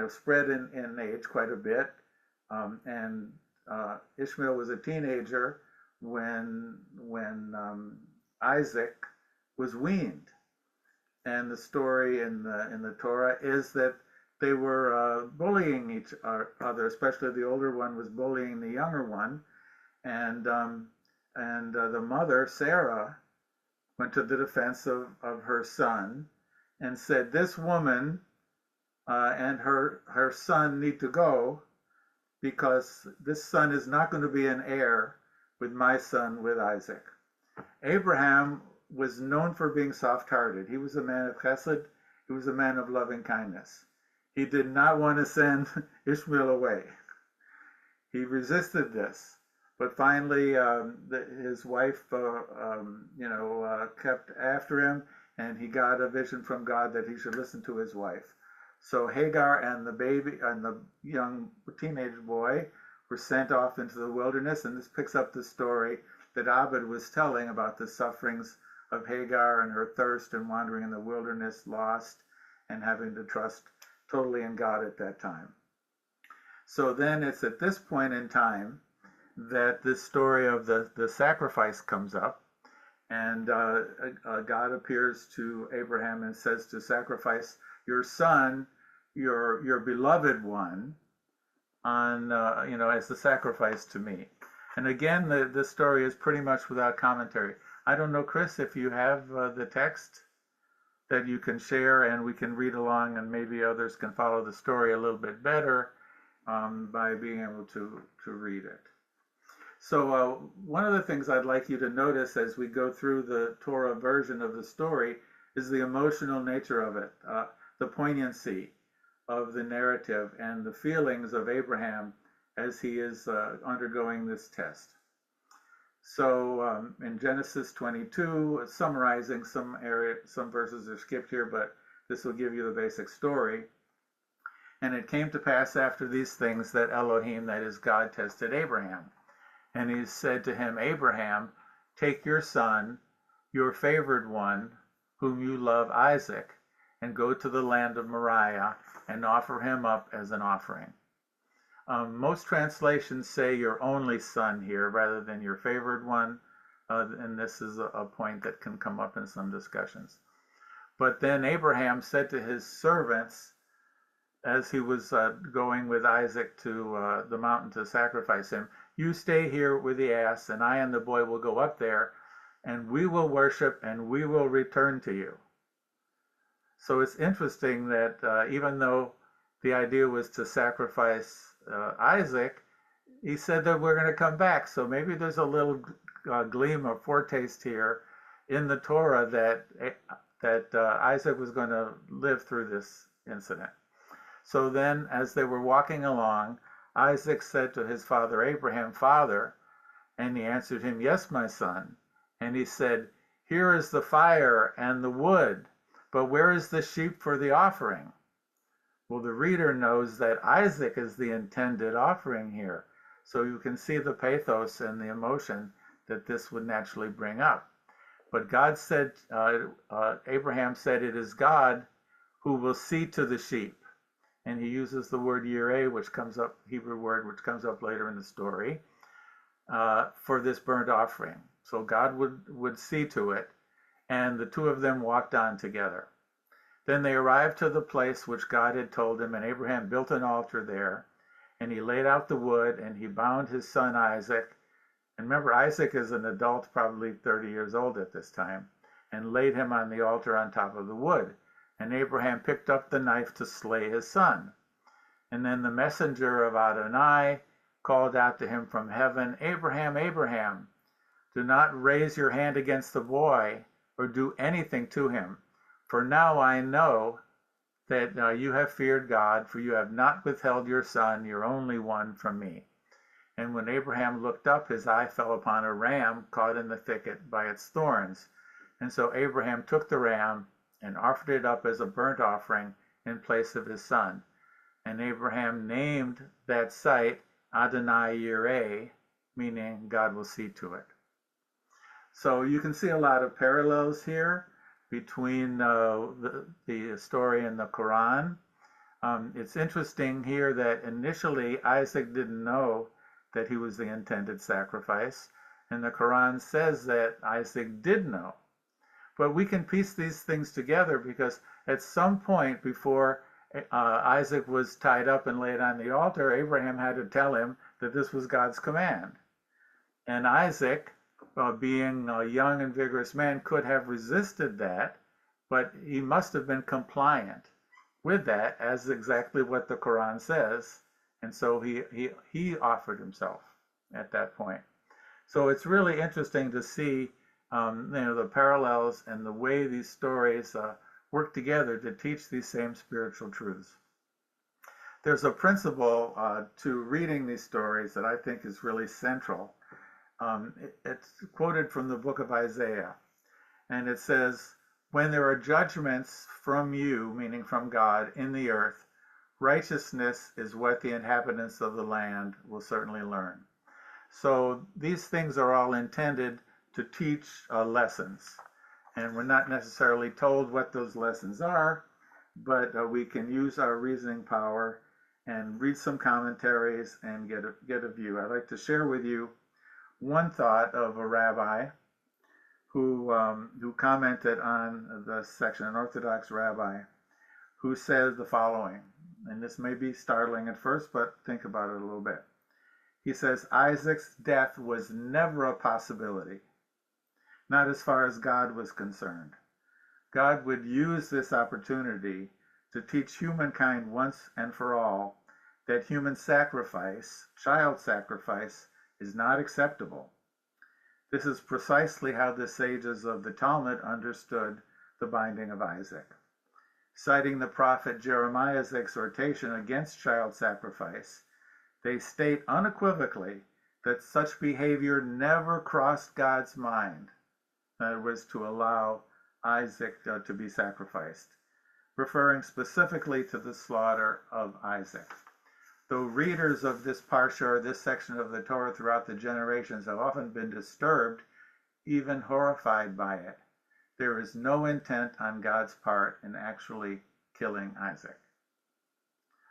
spread in age quite a bit. And Ishmael was a teenager when Isaac was weaned. And the story in the Torah is that they were bullying each other, especially the older one was bullying the younger one. And the mother, Sarah, went to the defense of her son and said, "This woman and her son need to go, because this son is not going to be an heir with my son, with Isaac." Abraham was known for being soft-hearted. He was a man of chesed. He was a man of loving kindness. He did not want to send Ishmael away. He resisted this, but finally his wife, kept after him, and he got a vision from God that he should listen to his wife. So Hagar and the baby and the young teenage boy were sent off into the wilderness, and this picks up the story that Abed was telling about the sufferings of Hagar and her thirst and wandering in the wilderness, lost, and having to trust totally in God at that time. So then it's at this point in time that this story of the sacrifice comes up, and God appears to Abraham and says to sacrifice your son, your beloved one, on as the sacrifice to me. And again, the story is pretty much without commentary. I don't know, Chris, if you have the text that you can share and we can read along, and maybe others can follow the story a little bit better by being able to read it. So one of the things I'd like you to notice as we go through the Torah version of the story is the emotional nature of it, the poignancy of the narrative, and the feelings of Abraham as he is undergoing this test. So in Genesis 22, summarizing some verses are skipped here, but this will give you the basic story. And it came to pass after these things that Elohim, that is God, tested Abraham. And he said to him, Abraham, take your son, your favored one, whom you love, Isaac, and go to the land of Moriah and offer him up as an offering. Most translations say your only son here rather than your favored one, and this is a point that can come up in some discussions. But then Abraham said to his servants, as he was going with Isaac to the mountain to sacrifice him, you stay here with the ass, and I and the boy will go up there, and we will worship, and we will return to you. So it's interesting that even though the idea was to sacrifice Isaac, he said that we're going to come back. So maybe there's a little gleam or foretaste here in the Torah that Isaac was going to live through this incident. So then, as they were walking along, Isaac said to his father Abraham, Father, and he answered him, Yes, my son. And he said, Here is the fire and the wood, but where is the sheep for the offering? Well, the reader knows that Isaac is the intended offering here. So you can see the pathos and the emotion that this would naturally bring up. But God said, Abraham said, it is God who will see to the sheep. And he uses the word yireh, which comes up, Hebrew word, which comes up later in the story, for this burnt offering. So God would see to it, and the two of them walked on together. Then they arrived to the place which God had told him, and Abraham built an altar there, and he laid out the wood, and he bound his son Isaac. And remember, Isaac is an adult, probably 30 years old at this time, and laid him on the altar on top of the wood. And Abraham picked up the knife to slay his son. And then the messenger of Adonai called out to him from heaven, Abraham, Abraham, do not raise your hand against the boy or do anything to him. For now I know that you have feared God, for you have not withheld your son, your only one, from me. And when Abraham looked up, his eye fell upon a ram caught in the thicket by its thorns. And so Abraham took the ram and offered it up as a burnt offering in place of his son. And Abraham named that site Adonai Yireh, meaning God will see to it. So you can see a lot of parallels here between the story in the Quran. It's interesting here that initially Isaac didn't know that he was the intended sacrifice, and the Quran says that Isaac did know. But we can piece these things together because at some point before Isaac was tied up and laid on the altar, Abraham had to tell him that this was God's command. And Isaac, being a young and vigorous man, could have resisted that, but he must have been compliant with that, as exactly what the Quran says. And so he offered himself at that point. So it's really interesting to see the parallels and the way these stories work together to teach these same spiritual truths. There's a principle to reading these stories that I think is really central. It's quoted from the book of Isaiah, and it says, when there are judgments from you, meaning from God, in the earth, righteousness is what the inhabitants of the land will certainly learn. So these things are all intended to teach lessons. And we're not necessarily told what those lessons are, but we can use our reasoning power and read some commentaries and get a view. I'd like to share with you one thought of a rabbi who commented on the section, an Orthodox rabbi, who said the following, and this may be startling at first, but think about it a little bit. He says, Isaac's death was never a possibility, not as far as God was concerned. God would use this opportunity to teach humankind once and for all that human sacrifice, child sacrifice, is not acceptable. This is precisely how the sages of the Talmud understood the binding of Isaac. Citing the prophet Jeremiah's exhortation against child sacrifice, they state unequivocally that such behavior never crossed God's mind. That was to allow Isaac to be sacrificed, referring specifically to the slaughter of Isaac. Though readers of this parsha, or this section of the Torah throughout the generations, have often been disturbed, even horrified by it, there is no intent on God's part in actually killing Isaac.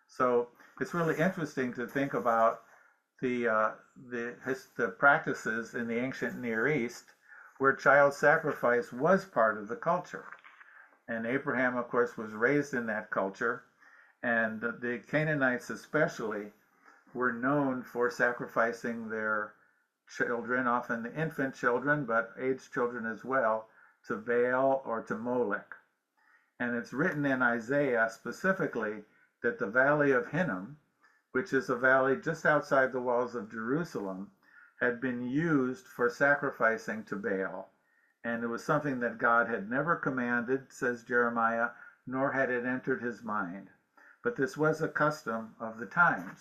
So it's really interesting to think about the practices in the ancient Near East where child sacrifice was part of the culture. And Abraham, of course, was raised in that culture, and the Canaanites especially were known for sacrificing their children, often the infant children, but aged children as well, to Baal or to Molech. And it's written in Isaiah specifically that the valley of Hinnom, which is a valley just outside the walls of Jerusalem, had been used for sacrificing to Baal. And it was something that God had never commanded, says Jeremiah, nor had it entered his mind. But this was a custom of the times,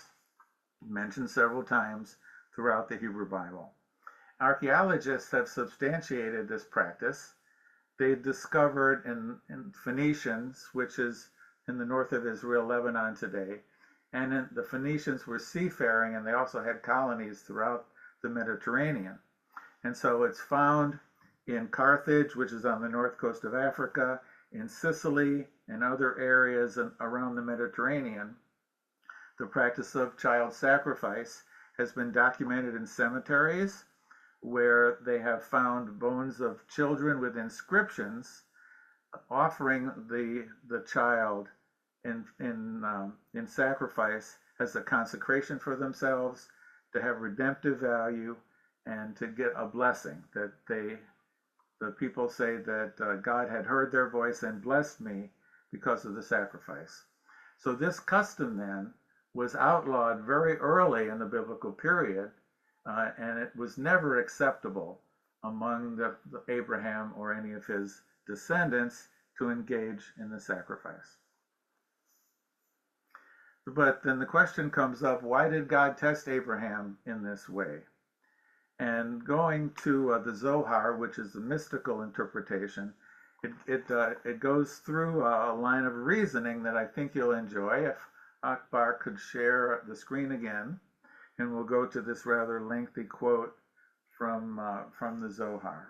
mentioned several times throughout the Hebrew Bible. Archaeologists have substantiated this practice. They discovered in Phoenicians, which is in the north of Israel, Lebanon today, and the Phoenicians were seafaring, and they also had colonies throughout the Mediterranean. And so it's found in Carthage, which is on the north coast of Africa, in Sicily, and other areas around the Mediterranean. The practice of child sacrifice has been documented in cemeteries where they have found bones of children with inscriptions offering the child in sacrifice as a consecration for themselves, to have redemptive value, and to get a blessing, that the people say that God had heard their voice and blessed me because of the sacrifice. So this custom then was outlawed very early in the biblical period, and it was never acceptable among the Abraham or any of his descendants to engage in the sacrifice. But then the question comes up, why did God test Abraham in this way? And going to the Zohar, which is the mystical interpretation, it goes through a line of reasoning that I think you'll enjoy. If Akbar could share the screen again, and we'll go to this rather lengthy quote from the Zohar.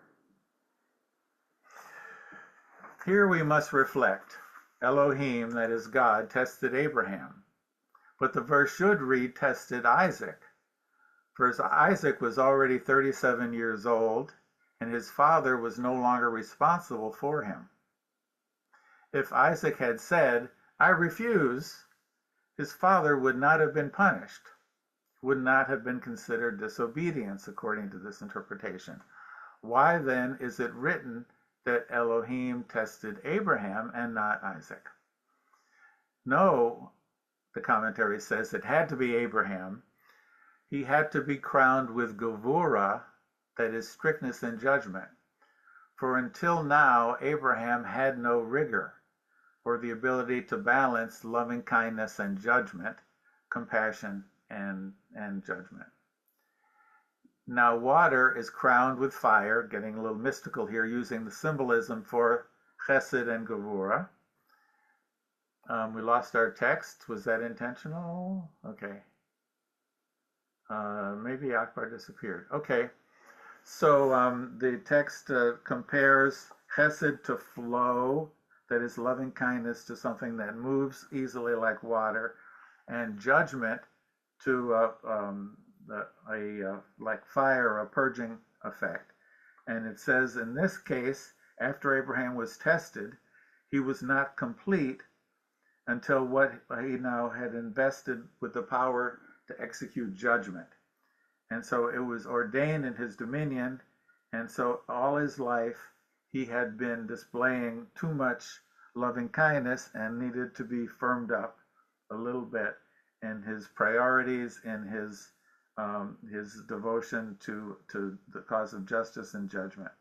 Here we must reflect. Elohim, that is God, tested Abraham. But the verse should read, tested Isaac. For Isaac was already 37 years old, and his father was no longer responsible for him. If Isaac had said, I refuse, his father would not have been punished, would not have been considered disobedience, according to this interpretation. Why then is it written that Elohim tested Abraham and not Isaac? No, the commentary says it had to be Abraham. He had to be crowned with gevurah, that is strictness in judgment. For until now, Abraham had no rigor, or the ability to balance loving kindness and judgment, compassion and judgment. Now water is crowned with fire, getting a little mystical here, using the symbolism for chesed and gevurah. We lost our text. Was that intentional? Okay. Maybe Akbar disappeared. Okay. So the text compares chesed to flow, that is loving kindness, to something that moves easily like water, and judgment to like fire, a purging effect. And it says in this case, after Abraham was tested, he was not complete until what he now had invested with the power to execute judgment. And so it was ordained in his dominion, and so all his life he had been displaying too much loving kindness and needed to be firmed up a little bit in his priorities, in his devotion to the cause of justice and judgment.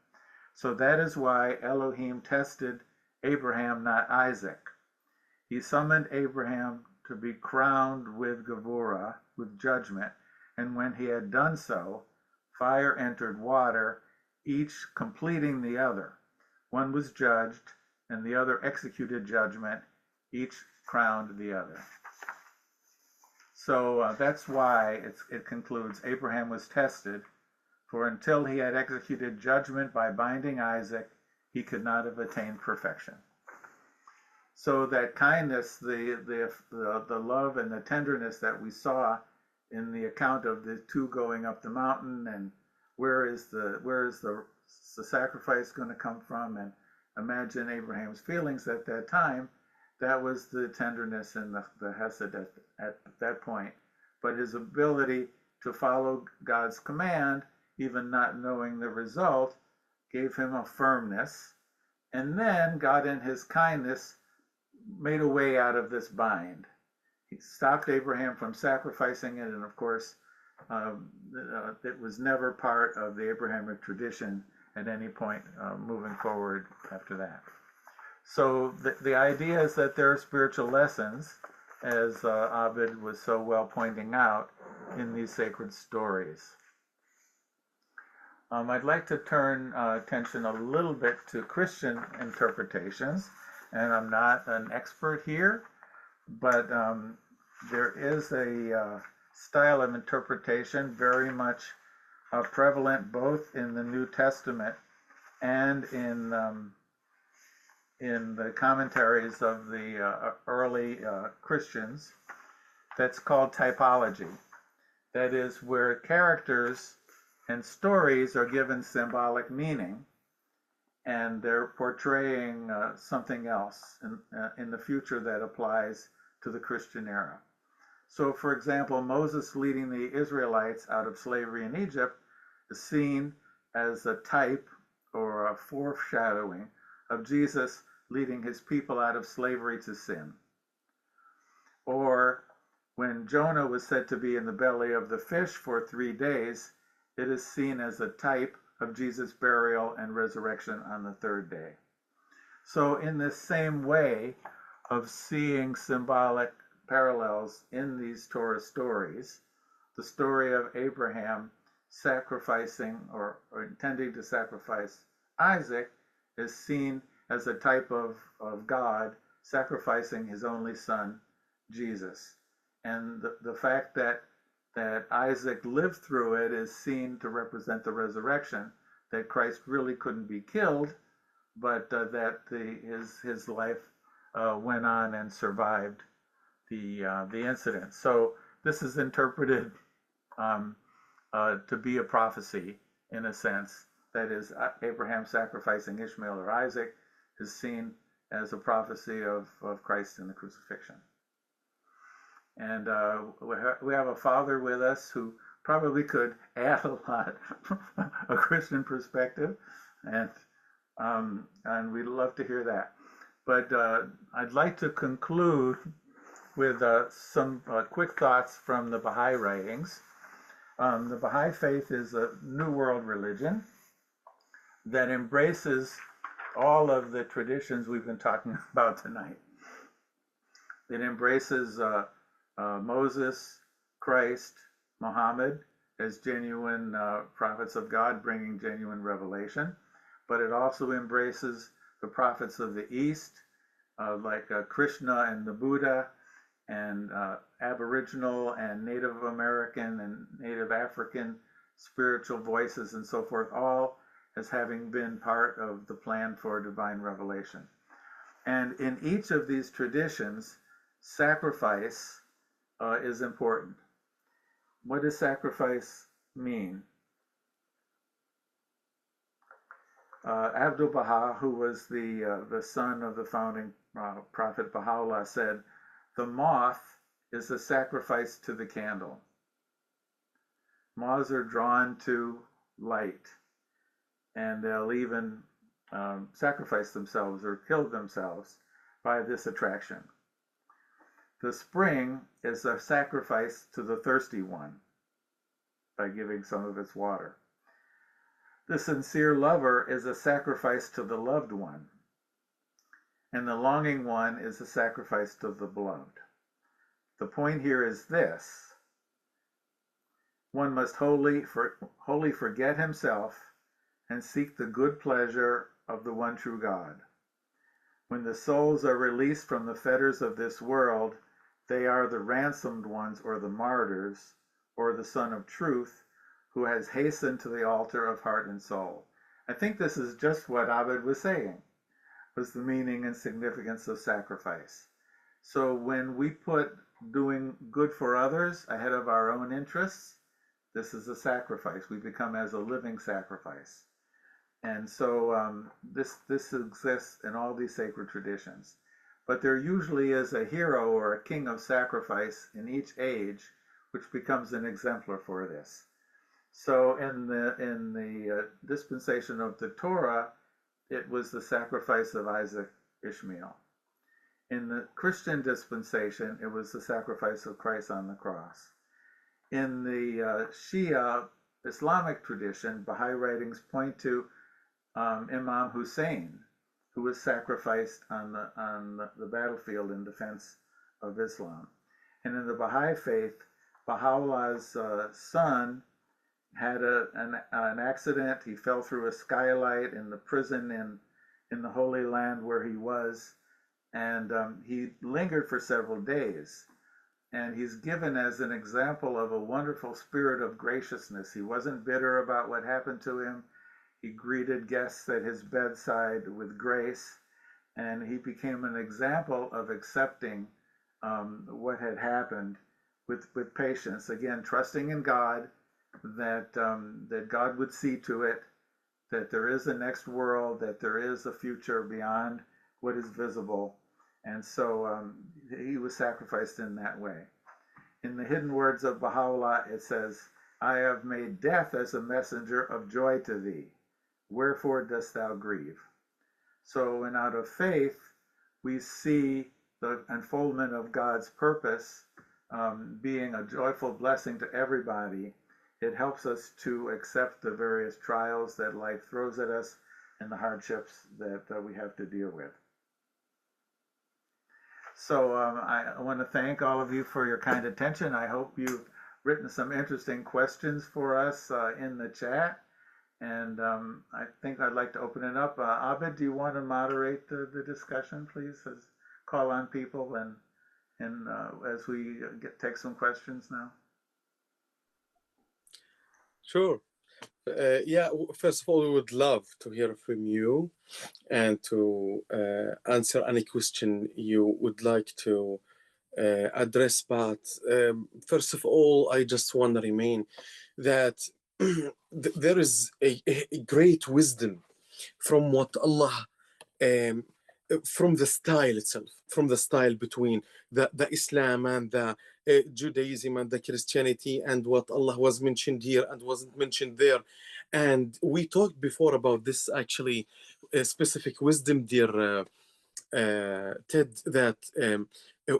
So that is why Elohim tested Abraham, not Isaac. He summoned Abraham to be crowned with gevurah, with judgment, And when he had done so, fire entered water, each completing the other. One was judged, and the other executed judgment, each crowned the other. So that's why it concludes, Abraham was tested, for until he had executed judgment by binding Isaac, he could not have attained perfection. So that kindness, the love and the tenderness that we saw in the account of the two going up the mountain, and where is the sacrifice going to come from, and imagine Abraham's feelings at that time, that was the tenderness and the hesed at that point. But his ability to follow God's command, even not knowing the result, gave him a firmness. And then God in his kindness made a way out of this bind. He stopped Abraham from sacrificing it, and of course, it was never part of the Abrahamic tradition at any point moving forward after that. So the idea is that there are spiritual lessons, as Abid was so well pointing out, in these sacred stories. I'd like to turn attention a little bit to Christian interpretations, and I'm not an expert here, but there is a style of interpretation very much prevalent both in the New Testament and in the commentaries of the early Christians, that's called typology. That is where characters and stories are given symbolic meaning, and they're portraying something else in the future that applies to the Christian era. So, for example, Moses leading the Israelites out of slavery in Egypt is seen as a type or a foreshadowing of Jesus leading his people out of slavery to sin. Or when Jonah was said to be in the belly of the fish for 3 days, it is seen as a type of Jesus' burial and resurrection on the 3rd day. So in this same way of seeing symbolic parallels in these Torah stories, the story of Abraham sacrificing or intending to sacrifice Isaac is seen as a type of God sacrificing his only son, Jesus. And the fact that Isaac lived through it is seen to represent the resurrection, that Christ really couldn't be killed, but that his life went on and survived the incident. So this is interpreted to be a prophecy in a sense. That is, Abraham sacrificing Ishmael or Isaac is seen as a prophecy of Christ in the crucifixion. And we have a father with us who probably could add a lot, a Christian perspective, and we'd love to hear that. But I'd like to conclude with some quick thoughts from the Baha'i writings. The Baha'i faith is a New World religion that embraces all of the traditions we've been talking about tonight. It embraces Moses, Christ, Muhammad as genuine prophets of God, bringing genuine revelation, but it also embraces the prophets of the East, like Krishna and the Buddha, and Aboriginal and Native American and Native African spiritual voices and so forth, all as having been part of the plan for divine revelation. And in each of these traditions, sacrifice is important. What does sacrifice mean? Abdu'l-Baha, who was the son of the founding prophet Baha'u'llah, said, "The moth is a sacrifice to the candle." Moths are drawn to light, and they'll even sacrifice themselves or kill themselves by this attraction. The spring is a sacrifice to the thirsty one by giving some of its water. The sincere lover is a sacrifice to the loved one, and the longing one is a sacrifice to the beloved. The point here is this: One must wholly forget himself and seek the good pleasure of the one true God. When the souls are released from the fetters of this world, they are the ransomed ones, or the martyrs, or the Son of Truth, who has hastened to the altar of heart and soul. I think this is just what Abed was saying, was the meaning and significance of sacrifice. So when we put doing good for others ahead of our own interests, this is a sacrifice. We become as a living sacrifice. And so this exists in all these sacred traditions. But there usually is a hero or a king of sacrifice in each age, which becomes an exemplar for this. So in the dispensation of the Torah, it was the sacrifice of Isaac, Ishmael. In the Christian dispensation, it was the sacrifice of Christ on the cross. In the Shia Islamic tradition, Baha'i writings point to Imam Hussein, who was sacrificed on the battlefield in defense of Islam. And in the Baha'i faith, Baha'u'llah's son had an accident. He fell through a skylight in the prison in the Holy Land where he was, and he lingered for several days. And he's given as an example of a wonderful spirit of graciousness. He wasn't bitter about what happened to him. He greeted guests at his bedside with grace, and he became an example of accepting what had happened with patience. Again, trusting in God, that God would see to it, that there is a next world, that there is a future beyond what is visible. And so he was sacrificed in that way. In the hidden words of Baha'u'llah, it says, "I have made death as a messenger of joy to thee. Wherefore dost thou grieve?" So, and out of faith, we see the unfoldment of God's purpose being a joyful blessing to everybody. It helps us to accept the various trials that life throws at us and the hardships that we have to deal with. So I want to thank all of you for your kind attention. I hope you've written some interesting questions for us in the chat. And I think I'd like to open it up. Abed, do you want to moderate the discussion, please? Call on people and as we take some questions now. Sure. Yeah, first of all, we would love to hear from you and to answer any question you would like to address. But first of all, I just want to remain that there is a great wisdom from what Allah, from the style itself, from the style between the Islam and the Judaism and the Christianity, and what Allah was mentioned here and wasn't mentioned there. And we talked before about this actually specific wisdom, dear Ted, that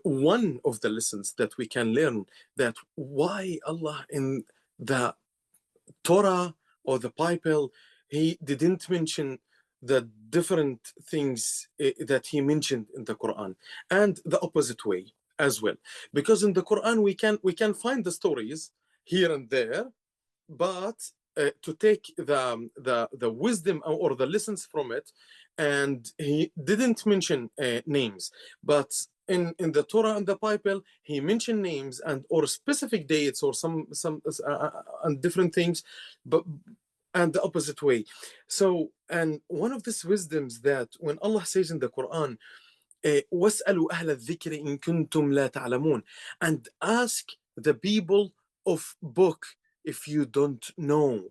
one of the lessons that we can learn, that why Allah in the Torah or the Bible, he didn't mention the different things that he mentioned in the Quran, and the opposite way as well. Because in the Quran we can find the stories here and there, but to take the wisdom or the lessons from it, and he didn't mention names, but in the Torah and the Bible, he mentioned names and or specific dates or some and different things, but and the opposite way. So, and one of these wisdoms that when Allah says in the Quran, وَاسْأَلُوا أَهْلَ الذِّكْرِ إِن كُنتُمْ لَا تَعْلَمُونَ, and ask the people of book if you don't know,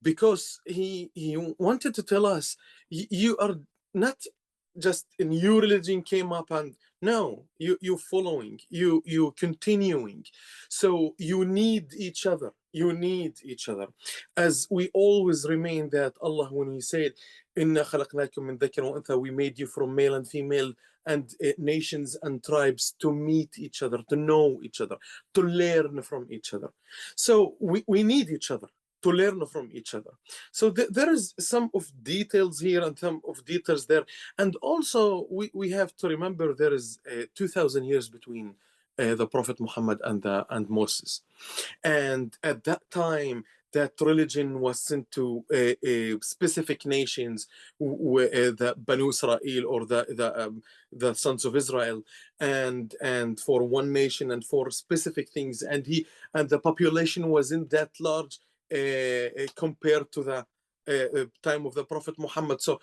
because he wanted to tell us you are not just a new religion came up and no, you following, you continuing. So you need each other. You need each other. As we always remain that Allah, when he said, إِنَّا خَلَقْنَاكُم مِّن ذَكَرٍ وَأُنثَىٰ, we made you from male and female and nations and tribes to meet each other, to know each other, to learn from each other. So we need each other to learn from each other. So there is some of details here and some of details there. And also we have to remember there is 2,000 years between the Prophet Muhammad and Moses. And at that time, that religion was sent to specific nations, the Banu Israel, or the sons of Israel, and for one nation and for specific things. And the population wasn't that large compared to the time of the Prophet Muhammad. So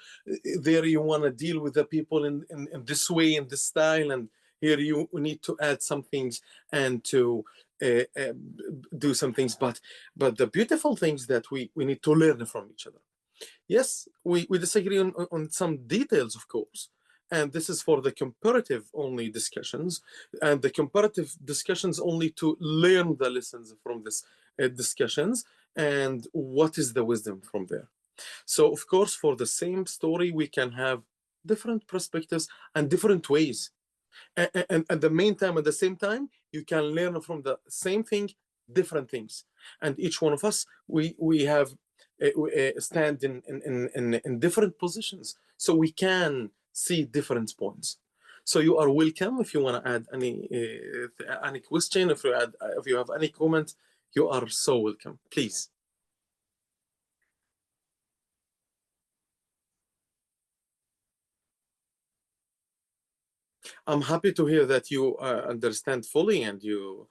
there you want to deal with the people in this way, in this style, and here you need to add some things and to do some things. But the beautiful things that we need to learn from each other. Yes, we disagree on some details, of course, and this is for the comparative only discussions, and the comparative discussions only to learn the lessons from this discussions and what is the wisdom from there. So of course, for the same story, we can have different perspectives and different ways. And at the same time, you can learn from the same thing, different things. And each one of us, we have stand in different positions, so we can see different points. So you are welcome. If you want to add any question, if you have any comment, you are so welcome. Please. I'm happy to hear that you understand fully and you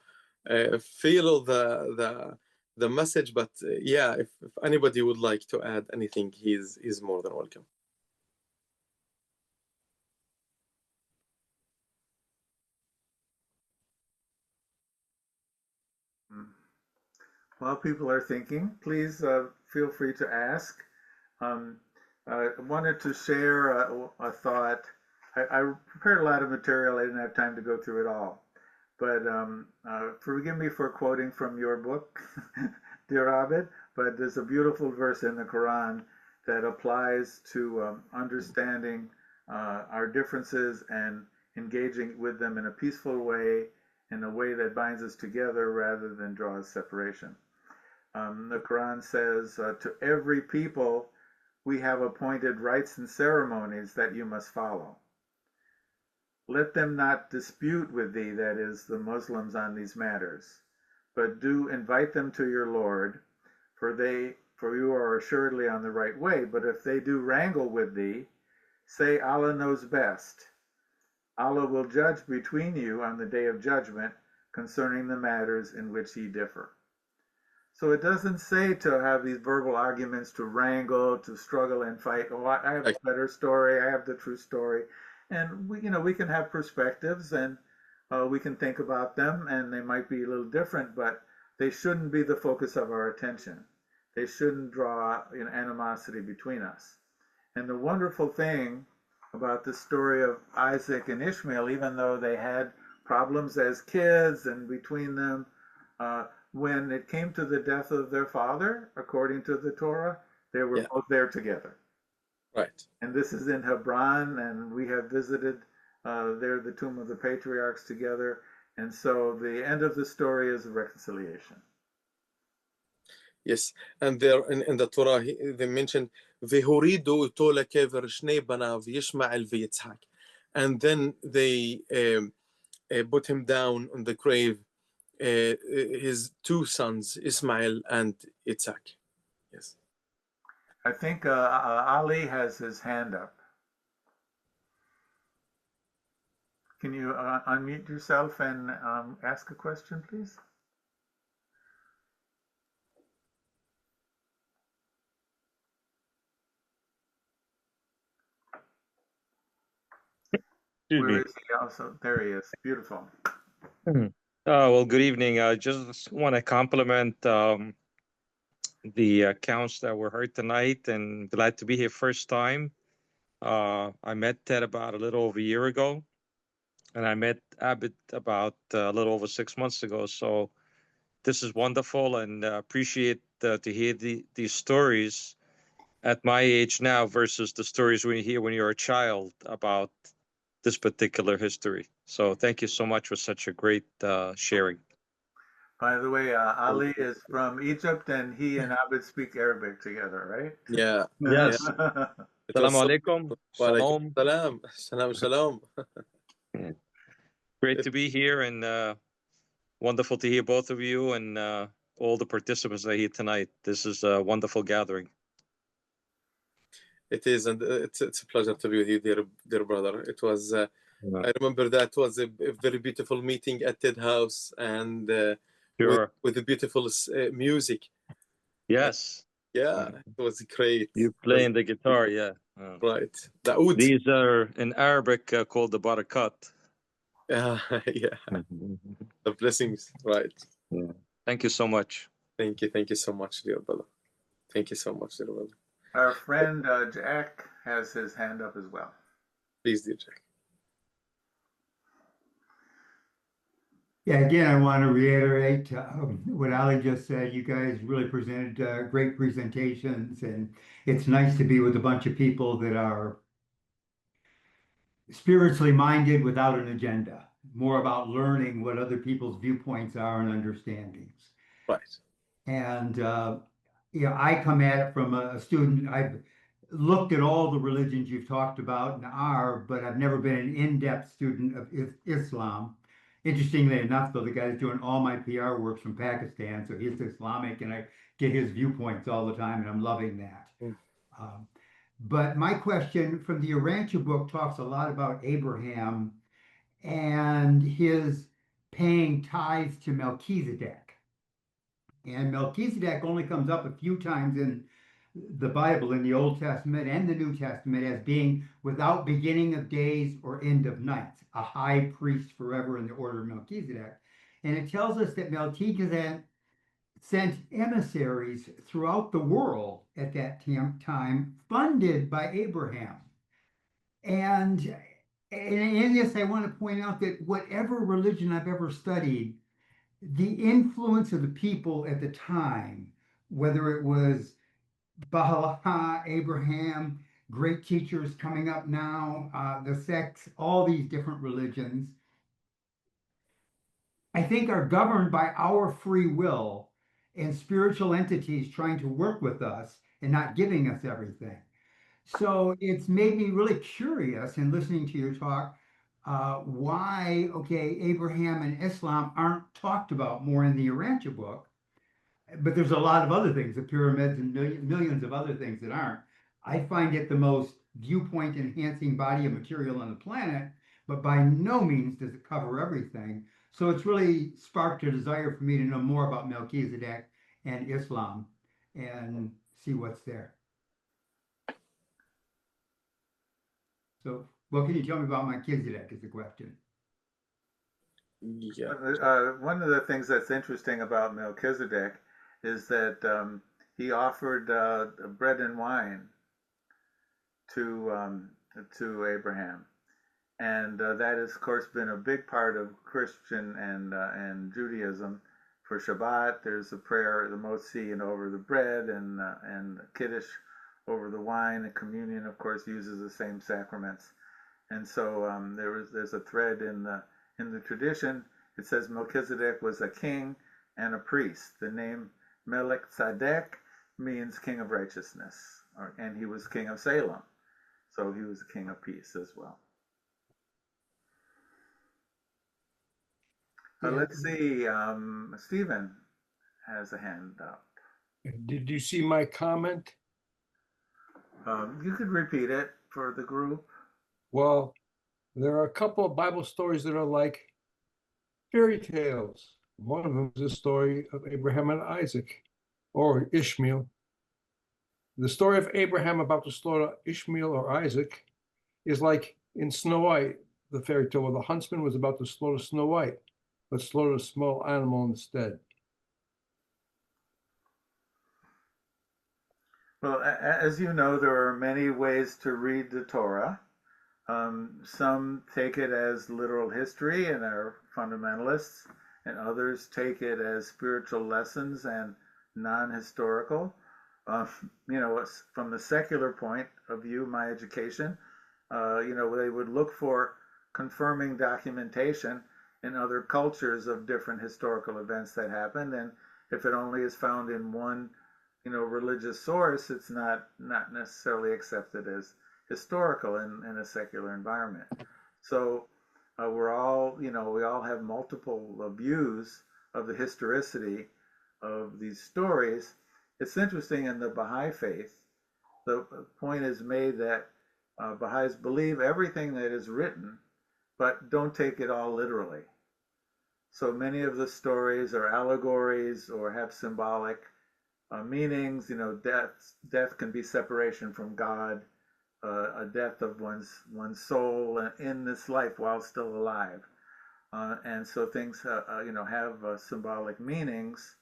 feel the message. But yeah, if anybody would like to add anything, he's more than welcome. While people are thinking, please feel free to ask. I wanted to share a thought. I prepared a lot of material. I didn't have time to go through it all. But forgive me for quoting from your book, dear Abid, but there's a beautiful verse in the Quran that applies to understanding our differences and engaging with them in a peaceful way, in a way that binds us together rather than draws separation. The Quran says, to every people, we have appointed rites and ceremonies that you must follow. Let them not dispute with thee, that is, the Muslims, on these matters, but do invite them to your Lord, for you are assuredly on the right way. But if they do wrangle with thee, say Allah knows best. Allah will judge between you on the day of judgment concerning the matters in which ye differ. So it doesn't say to have these verbal arguments, to wrangle, to struggle and fight. Oh, I have a better story. I have the true story. And we can have perspectives, and we can think about them, and they might be a little different, but they shouldn't be the focus of our attention. They shouldn't draw animosity between us. And the wonderful thing about the story of Isaac and Ishmael, even though they had problems as kids and between them, when it came to the death of their father, according to the Torah, they were both there together. Right. And this is in Hebron, and we have visited there the tomb of the patriarchs together. And so the end of the story is a reconciliation. Yes, and there in the Torah they mentioned v'horidu ito lekever shnei banav Yishmael v'Yitzhak, and then they put him down on the grave, his two sons Ismail and Yitzhak. Yes. I think Ali has his hand up. Can you unmute yourself and ask a question, please? Where is he? Also, there he is. Beautiful. Well, good evening. I just want to compliment the accounts that were heard tonight, and glad to be here first time. I met Ted about a little over a year ago, and I met Abid about a little over 6 months ago. So this is wonderful, and appreciate to hear these stories at my age now versus the stories we hear when you're a child about this particular history. So thank you so much for such a great sharing. By the way, Ali is from Egypt, and he and Abid speak Arabic together, right? Yeah. Yes. Assalamu alaikum. Shalom. Salam. Shalom. Shalom. Great to be here, and wonderful to hear both of you and all the participants that are here tonight. This is a wonderful gathering. It is, and it's a pleasure to be with you, dear brother. It was. Yeah. I remember that was a very beautiful meeting at TED House, and Sure. with the beautiful music. Yes. Yeah, it was great. You playing the guitar, yeah. Right. The oud. These are in Arabic called the barakat. Yeah. The blessings. Right. Yeah. Thank you so much. Thank you so much, dear brother. Thank you so much, dear brother. Our friend Jack has his hand up as well. Please, dear Jack. Yeah, again, I want to reiterate what Ali just said. You guys really presented great presentations, and it's nice to be with a bunch of people that are spiritually minded without an agenda, more about learning what other people's viewpoints are and understandings. Right. And I come at it from a student. I've looked at all the religions you've talked about and are, but I've never been an in-depth student of Islam. Interestingly enough, though, the guy that's doing all my PR work's from Pakistan, so he's Islamic, and I get his viewpoints all the time, and I'm loving that. But my question from the Urantia book talks a lot about Abraham and his paying tithes to Melchizedek. And Melchizedek only comes up a few times in the Bible, in the Old Testament and the New Testament, as being without beginning of days or end of nights, a high priest forever in the order of Melchizedek. And it tells us that Melchizedek sent emissaries throughout the world at that time, funded by Abraham. And in this, I want to point out that whatever religion I've ever studied, the influence of the people at the time, whether it was Baha'u'llah, Abraham, great teachers coming up now, the sects, all these different religions, I think are governed by our free will and spiritual entities trying to work with us and not giving us everything. So it's made me really curious in listening to your talk, why, okay, Abraham and Islam aren't talked about more in the Urantia book, but there's a lot of other things, the pyramids and millions of other things that aren't. I find it the most viewpoint enhancing body of material on the planet, but by no means does it cover everything. So it's really sparked a desire for me to know more about Melchizedek and Islam and see what's there. So what can you tell me about Melchizedek is the question. Yeah. One of the things that's interesting about Melchizedek is that he offered bread and wine to Abraham, and that has, of course, been a big part of Christian and Judaism. For Shabbat, there's a prayer, the Motzi, over the bread, and Kiddush over the wine, and communion, of course, uses the same sacraments. And so there's a thread in the tradition. It says Melchizedek was a king and a priest. The name Melech Tzedek means king of righteousness, and he was king of Salem, so he was a king of peace as well. Let's see, Stephen has a hand up. Did you see my comment? You could repeat it for the group. Well, there are a couple of Bible stories that are like fairy tales. One of them is the story of Abraham and Isaac, or Ishmael. The story of Abraham about to slaughter Ishmael or Isaac is like in Snow White, the fairy tale where the huntsman was about to slaughter Snow White, but slaughtered a small animal instead. Well, as you know, there are many ways to read the Torah. Some take it as literal history and are fundamentalists, and others take it as spiritual lessons and non-historical. From the secular point of view, my education, they would look for confirming documentation in other cultures of different historical events that happened, and if it only is found in one religious source, it's not necessarily accepted as historical in a secular environment. So we're all, you know, we all have multiple views of the historicity of these stories. It's interesting in the Baha'i faith, the point is made that Baha'is believe everything that is written, but don't take it all literally. So many of the stories are allegories or have symbolic meanings. You know, death can be separation from God, a death of one's soul in this life while still alive, and so things you know, have symbolic meanings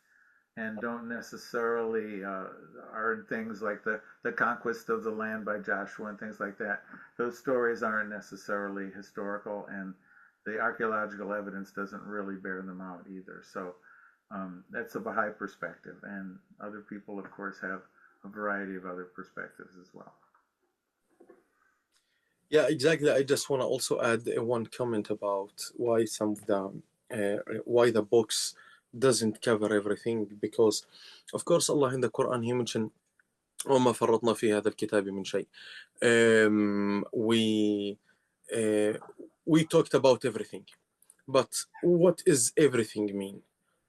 and don't necessarily are things like the conquest of the land by Joshua and things like that. Those stories aren't necessarily historical, and the archaeological evidence doesn't really bear them out either. So that's a Baha'i perspective, and other people, of course, have a variety of other perspectives as well. Yeah, exactly. I just want to also add one comment about why some of the why the books doesn't cover everything, because of course Allah in the Quran he mentioned وما فرطنا في هذا الكتاب من شيء. We talked about everything, but what is everything mean?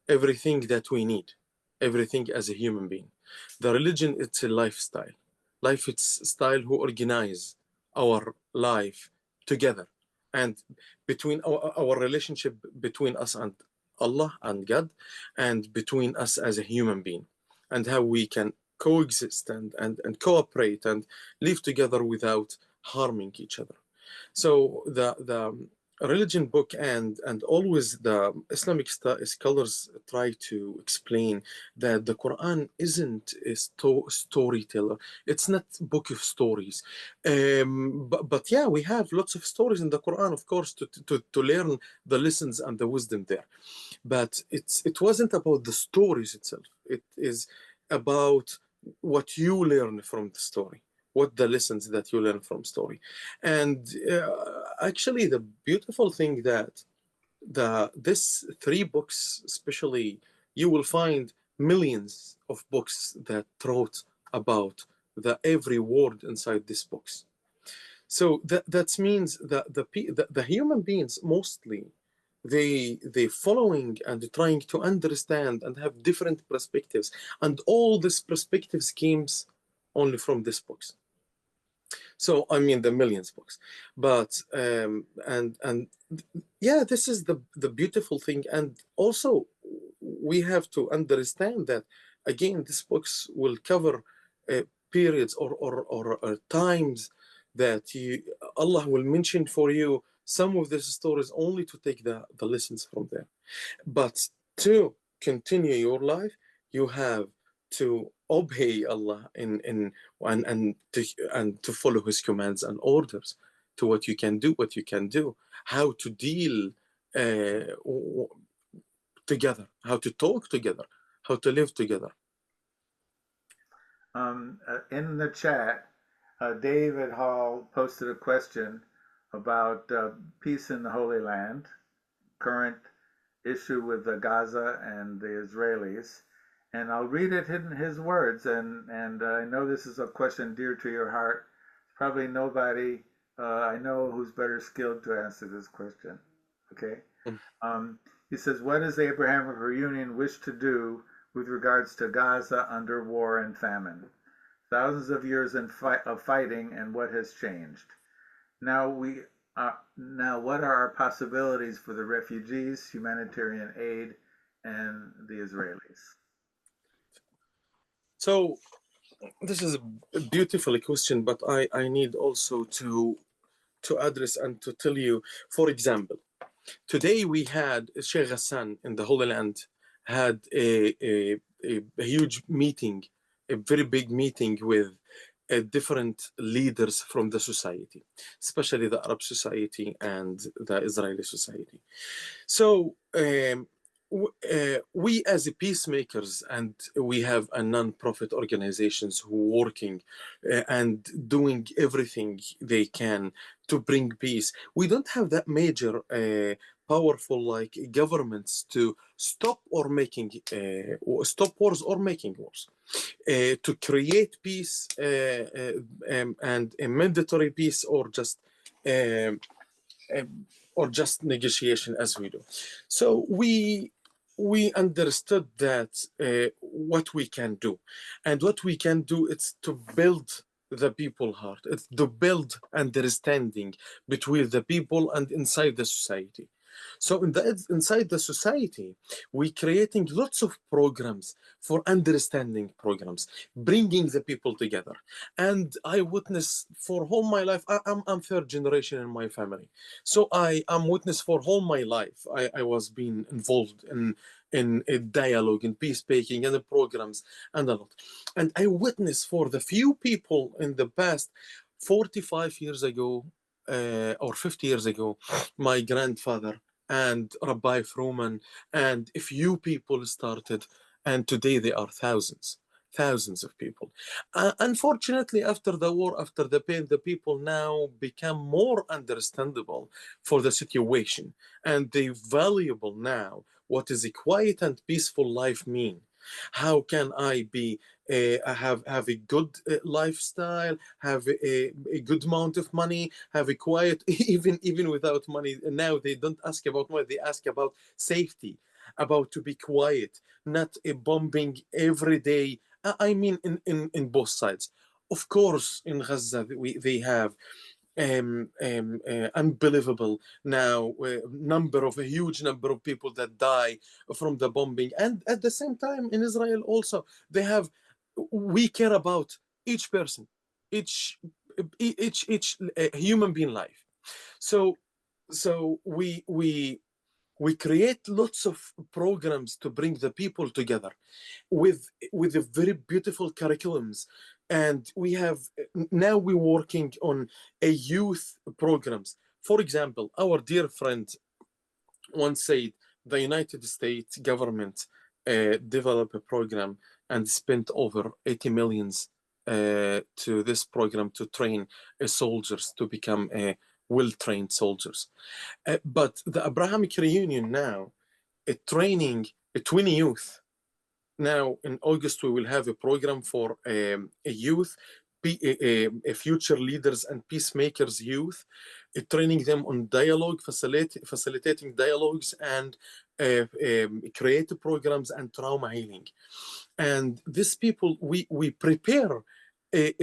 Everything that we need, everything as a human being. The religion, it's a lifestyle. Life, it's style who organize our life together, and between our relationship between us and Allah and God, and between us as a human being, and how we can coexist and cooperate and live together without harming each other. So the religion book and always the Islamic scholars try to explain that the Quran isn't a storyteller. It's not a book of stories. But yeah, we have lots of stories in the Quran, of course, to learn the lessons and the wisdom there. But it wasn't about the stories itself. It is about what you learn from the story, what the lessons that you learn from story. And actually the beautiful thing that this 3 books especially, you will find millions of books that wrote about the every word inside these books. So that means that the human beings mostly they following and trying to understand and have different perspectives, and all these perspectives comes only from this books. So I mean the millions books, but and yeah, this is the beautiful thing. And also we have to understand that again these books will cover periods or times that Allah will mention for you some of these stories only to take the lessons from there. But to continue your life, you have to obey Allah and to follow His commands and orders, to what you can do, how to deal together, how to talk together, how to live together. In the chat, David Hall posted a question about peace in the Holy Land, current issue with Gaza and the Israelis. And I'll read it in his words, and I know this is a question dear to your heart. Probably nobody I know who's better skilled to answer this question. Okay? He says, what does the Abrahamic reunion wish to do with regards to Gaza under war and famine? Thousands of years of fighting, and what has changed? Now what are our possibilities for the refugees, humanitarian aid, and the Israelis? So this is a beautiful question, but I need also to address and to tell you, for example, today we had Sheikh Hassan in the Holy Land had a huge meeting, a very big meeting with different leaders from the society, especially the Arab society and the Israeli society. So we as peacemakers, and we have a non-profit organizations who are working and doing everything they can to bring peace. We don't have that major powerful like governments to stop or making stop wars or making wars. To create peace and a mandatory peace, or just or just negotiation as we do. So we understood that what we can do, and what we can do is to build the people heart. It's to build understanding between the people and inside the society. So inside the society, we creating lots of programs for understanding programs, bringing the people together. And I witness for all my life. I'm third generation in my family, so I am witness for all my life. I was being involved in a dialogue and peacemaking and the programs and a lot. And I witnessed for the few people in the past 45 years ago or 50 years ago, my grandfather and Rabbi Fruman and a few people started, and today they are thousands of people. Unfortunately, after the war, after the pain, the people now become more understandable for the situation, and they valuable now what is a quiet and peaceful life mean. How can I be have a good lifestyle, have a good amount of money, have a quiet even without money. Now they don't ask about money, they ask about safety, about to be quiet, not a bombing every day. I mean in both sides. Of course, in Gaza they have unbelievable now a huge number of people that die from the bombing, and at the same time in Israel also they have. We care about each person, each human being life. So we create lots of programs to bring the people together with a very beautiful curriculums. And we have now we're working on a youth programs. For example, our dear friend once said the United States government developed a program and spent over 80 millions to this program to train soldiers to become well-trained soldiers. But the Abrahamic Reunion now training 20 youth. Now, in August, we will have a program for a youth, a future leaders and peacemakers youth, training them on dialogue, facilitating dialogues, and creative programs and trauma healing. And these people, we prepare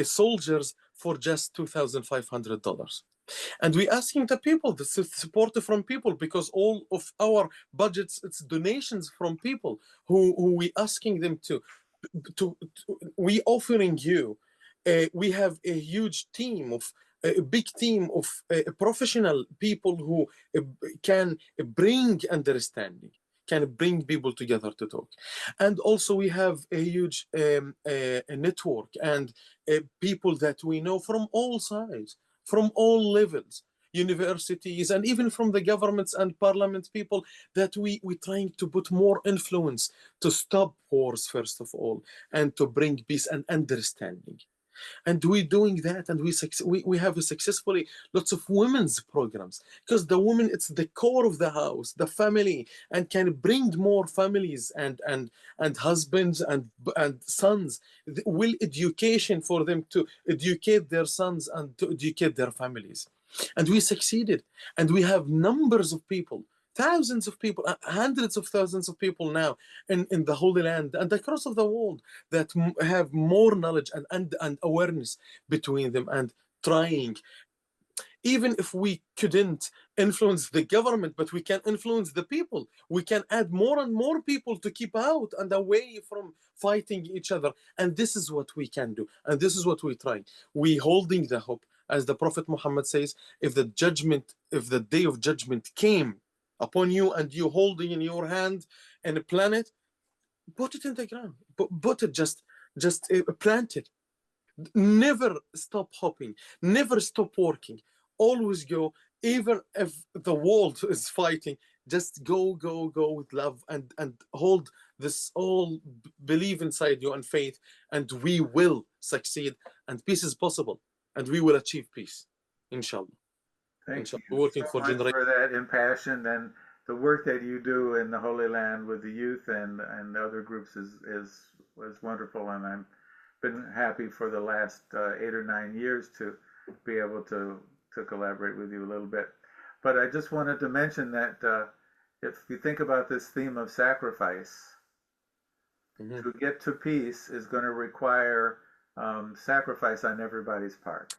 soldiers for just $2,500. And we asking the people, the support from people, because all of our budgets, it's donations from people who we asking them to we offering you. We have a huge team of a big team of professional people who can bring understanding, can bring people together to talk. And also we have a huge a network and people that we know from all sides, from all levels, universities, and even from the governments and parliament people, that we trying to put more influence to stop wars, first of all, and to bring peace and understanding. And we're doing that, and we have a successfully lots of women's programs, because the woman, it's the core of the house, the family, and can bring more families and husbands and sons, will education for them to educate their sons and to educate their families. And we succeeded, and we have numbers of people, thousands of people, hundreds of thousands of people now in the Holy Land and across of the world that have more knowledge and awareness between them, and trying, even if we couldn't influence the government, but we can influence the people. We can add more and more people to keep out and away from fighting each other. And this is what we can do. And this is what we're trying. We holding the hope. As the Prophet Muhammad says, if the day of judgment came upon you and you holding in your hand and a planet, put it in the ground. Put it just plant it. Never stop hoping, never stop working, always go, even if the world is fighting, just go with love and hold this all, believe inside you and faith, and we will succeed, and peace is possible, and we will achieve peace, inshallah. Thank you We're working so for much generations. for that impassioned, and the work that you do in the Holy Land with the youth and other groups was wonderful, and I've been happy for the last 8 or 9 years to be able to collaborate with you a little bit. But I just wanted to mention that if you think about this theme of sacrifice, to get to peace is going to require sacrifice on everybody's part.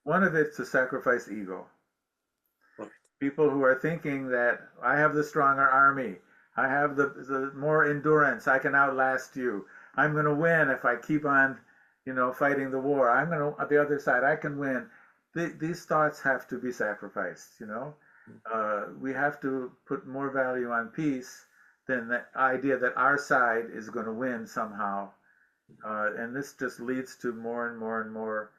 One of it's to sacrifice ego. People who are thinking that I have the stronger army, I have the more endurance, I can outlast you, I'm going to win if I keep on, fighting the war. I'm going to, on the other side, I can win. These thoughts have to be sacrificed, We have to put more value on peace than the idea that our side is going to win somehow. And this just leads to more and more and more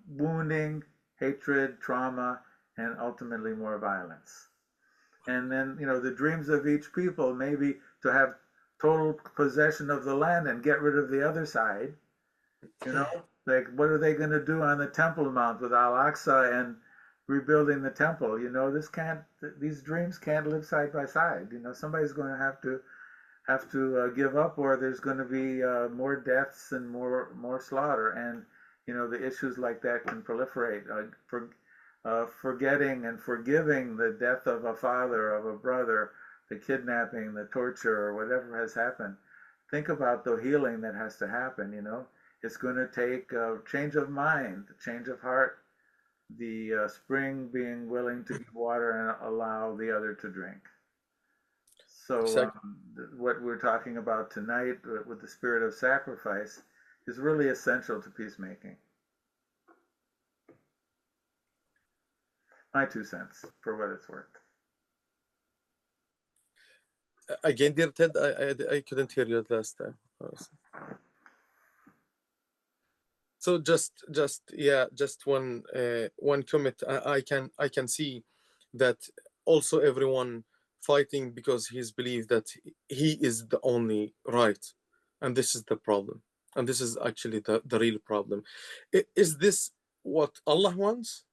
wounding, hatred, trauma, and ultimately more violence. And then, the dreams of each people may be to have total possession of the land and get rid of the other side. Like what are they going to do on the Temple Mount with Al-Aqsa and rebuilding the temple? These dreams can't live side by side. Somebody's going to have to give up, or there's going to be more deaths and more slaughter. And the issues like that can proliferate. Forgetting and forgiving the death of a father, of a brother, the kidnapping, the torture, or whatever has happened. Think about the healing that has to happen. It's going to take a change of mind, a change of heart, the spring being willing to give water and allow the other to drink. So what we're talking about tonight with the spirit of sacrifice is really essential to peacemaking. My 2 cents, for what it's worth. Again, dear Ted, I couldn't hear you last time. So just one comment. I can see that also everyone fighting because he's believed that he is the only right, and this is the problem, and this is actually the real problem. Is this what Allah wants?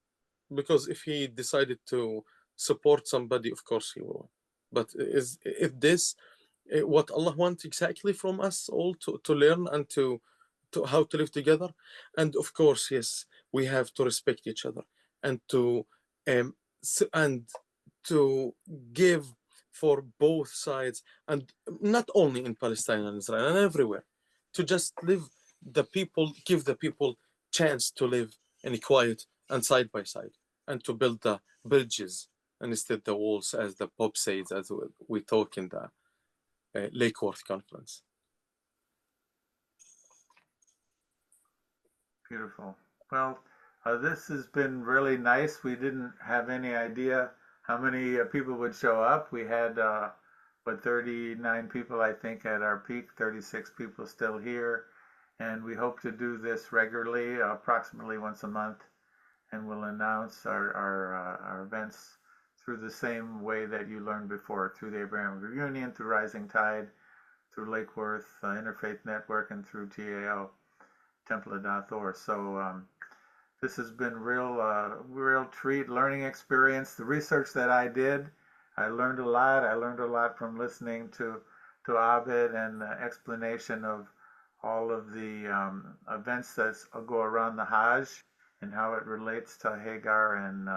Because if he decided to support somebody, of course he will. But is this what Allah wants exactly from us all to learn and to how to live together? And of course, yes, we have to respect each other and to give for both sides, and not only in Palestine and Israel and everywhere, to just live give the people chance to live in quiet and side by side, and to build the bridges and instead the walls, as the Pope says, as we talk in the Lake Worth Conference. Beautiful. Well, this has been really nice. We didn't have any idea how many people would show up. We had 39 people, I think, at our peak, 36 people still here. And we hope to do this regularly, approximately once a month. And we'll announce our events through the same way that you learned before, through the Abrahamic Reunion, through Rising Tide, through Lake Worth Interfaith Network, and through TAO, Temple.org. So this has been real treat, learning experience. The research that I did, I learned a lot. I learned a lot from listening to Abed and the explanation of all of the events that go around the Hajj and how it relates to Hagar and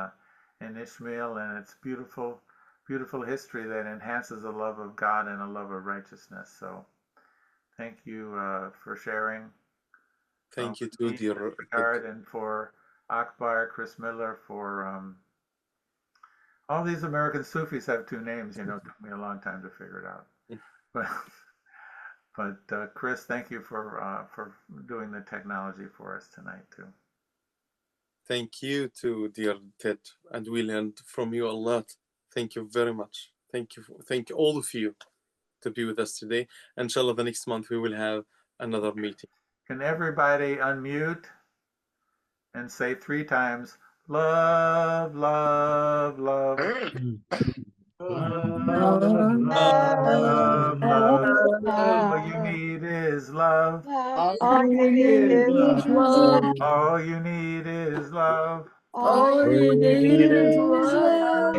Ishmael, and it's beautiful history that enhances a love of God and a love of righteousness. So thank you for sharing. Thank you too, dear. And for Akbar, Chris Miller, for all these American Sufis have 2 names. It took me a long time to figure it out. But Chris, thank you for doing the technology for us tonight too. Thank you too, dear Ted, and we learned from you a lot. Thank you very much. Thank you all of you to be with us today. Inshallah, the next month we will have another meeting. Can everybody unmute and say 3 times, love, love, love. Love, love, love. All you need is love. All you need is love. All you need is love. All you need is love.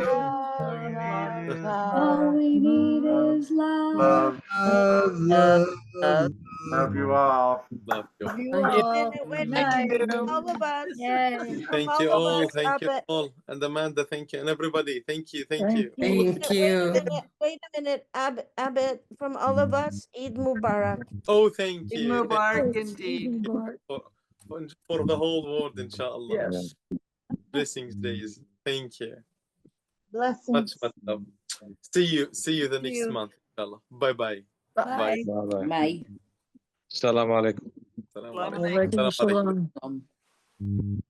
All you need is All we need is love. love. Love, love, love. Love you all. Love you. Love you Wait a all. minute, Good wait a night. minute. From all of us. Yay. From Thank all you of all. us. Thank you Abed. all. And Amanda, thank you. And everybody, thank you. Thank you. Thank Wait a you. minute. Wait a minute. Abed, from all of us, Eid Mubarak. Oh, thank Eid you. Thank Mubarak Yes, indeed. Eid Mubarak. for the whole world, inshallah. Yes. Blessings days. Thank you. Blessings. Much love. See you the See next you. month, inshallah. Bye. Bye. Bye-bye. Bye. Assalamu alaikum. Assalamu Salaam alaikum. alaikum. Walaikum Assalamu alaikum. salam.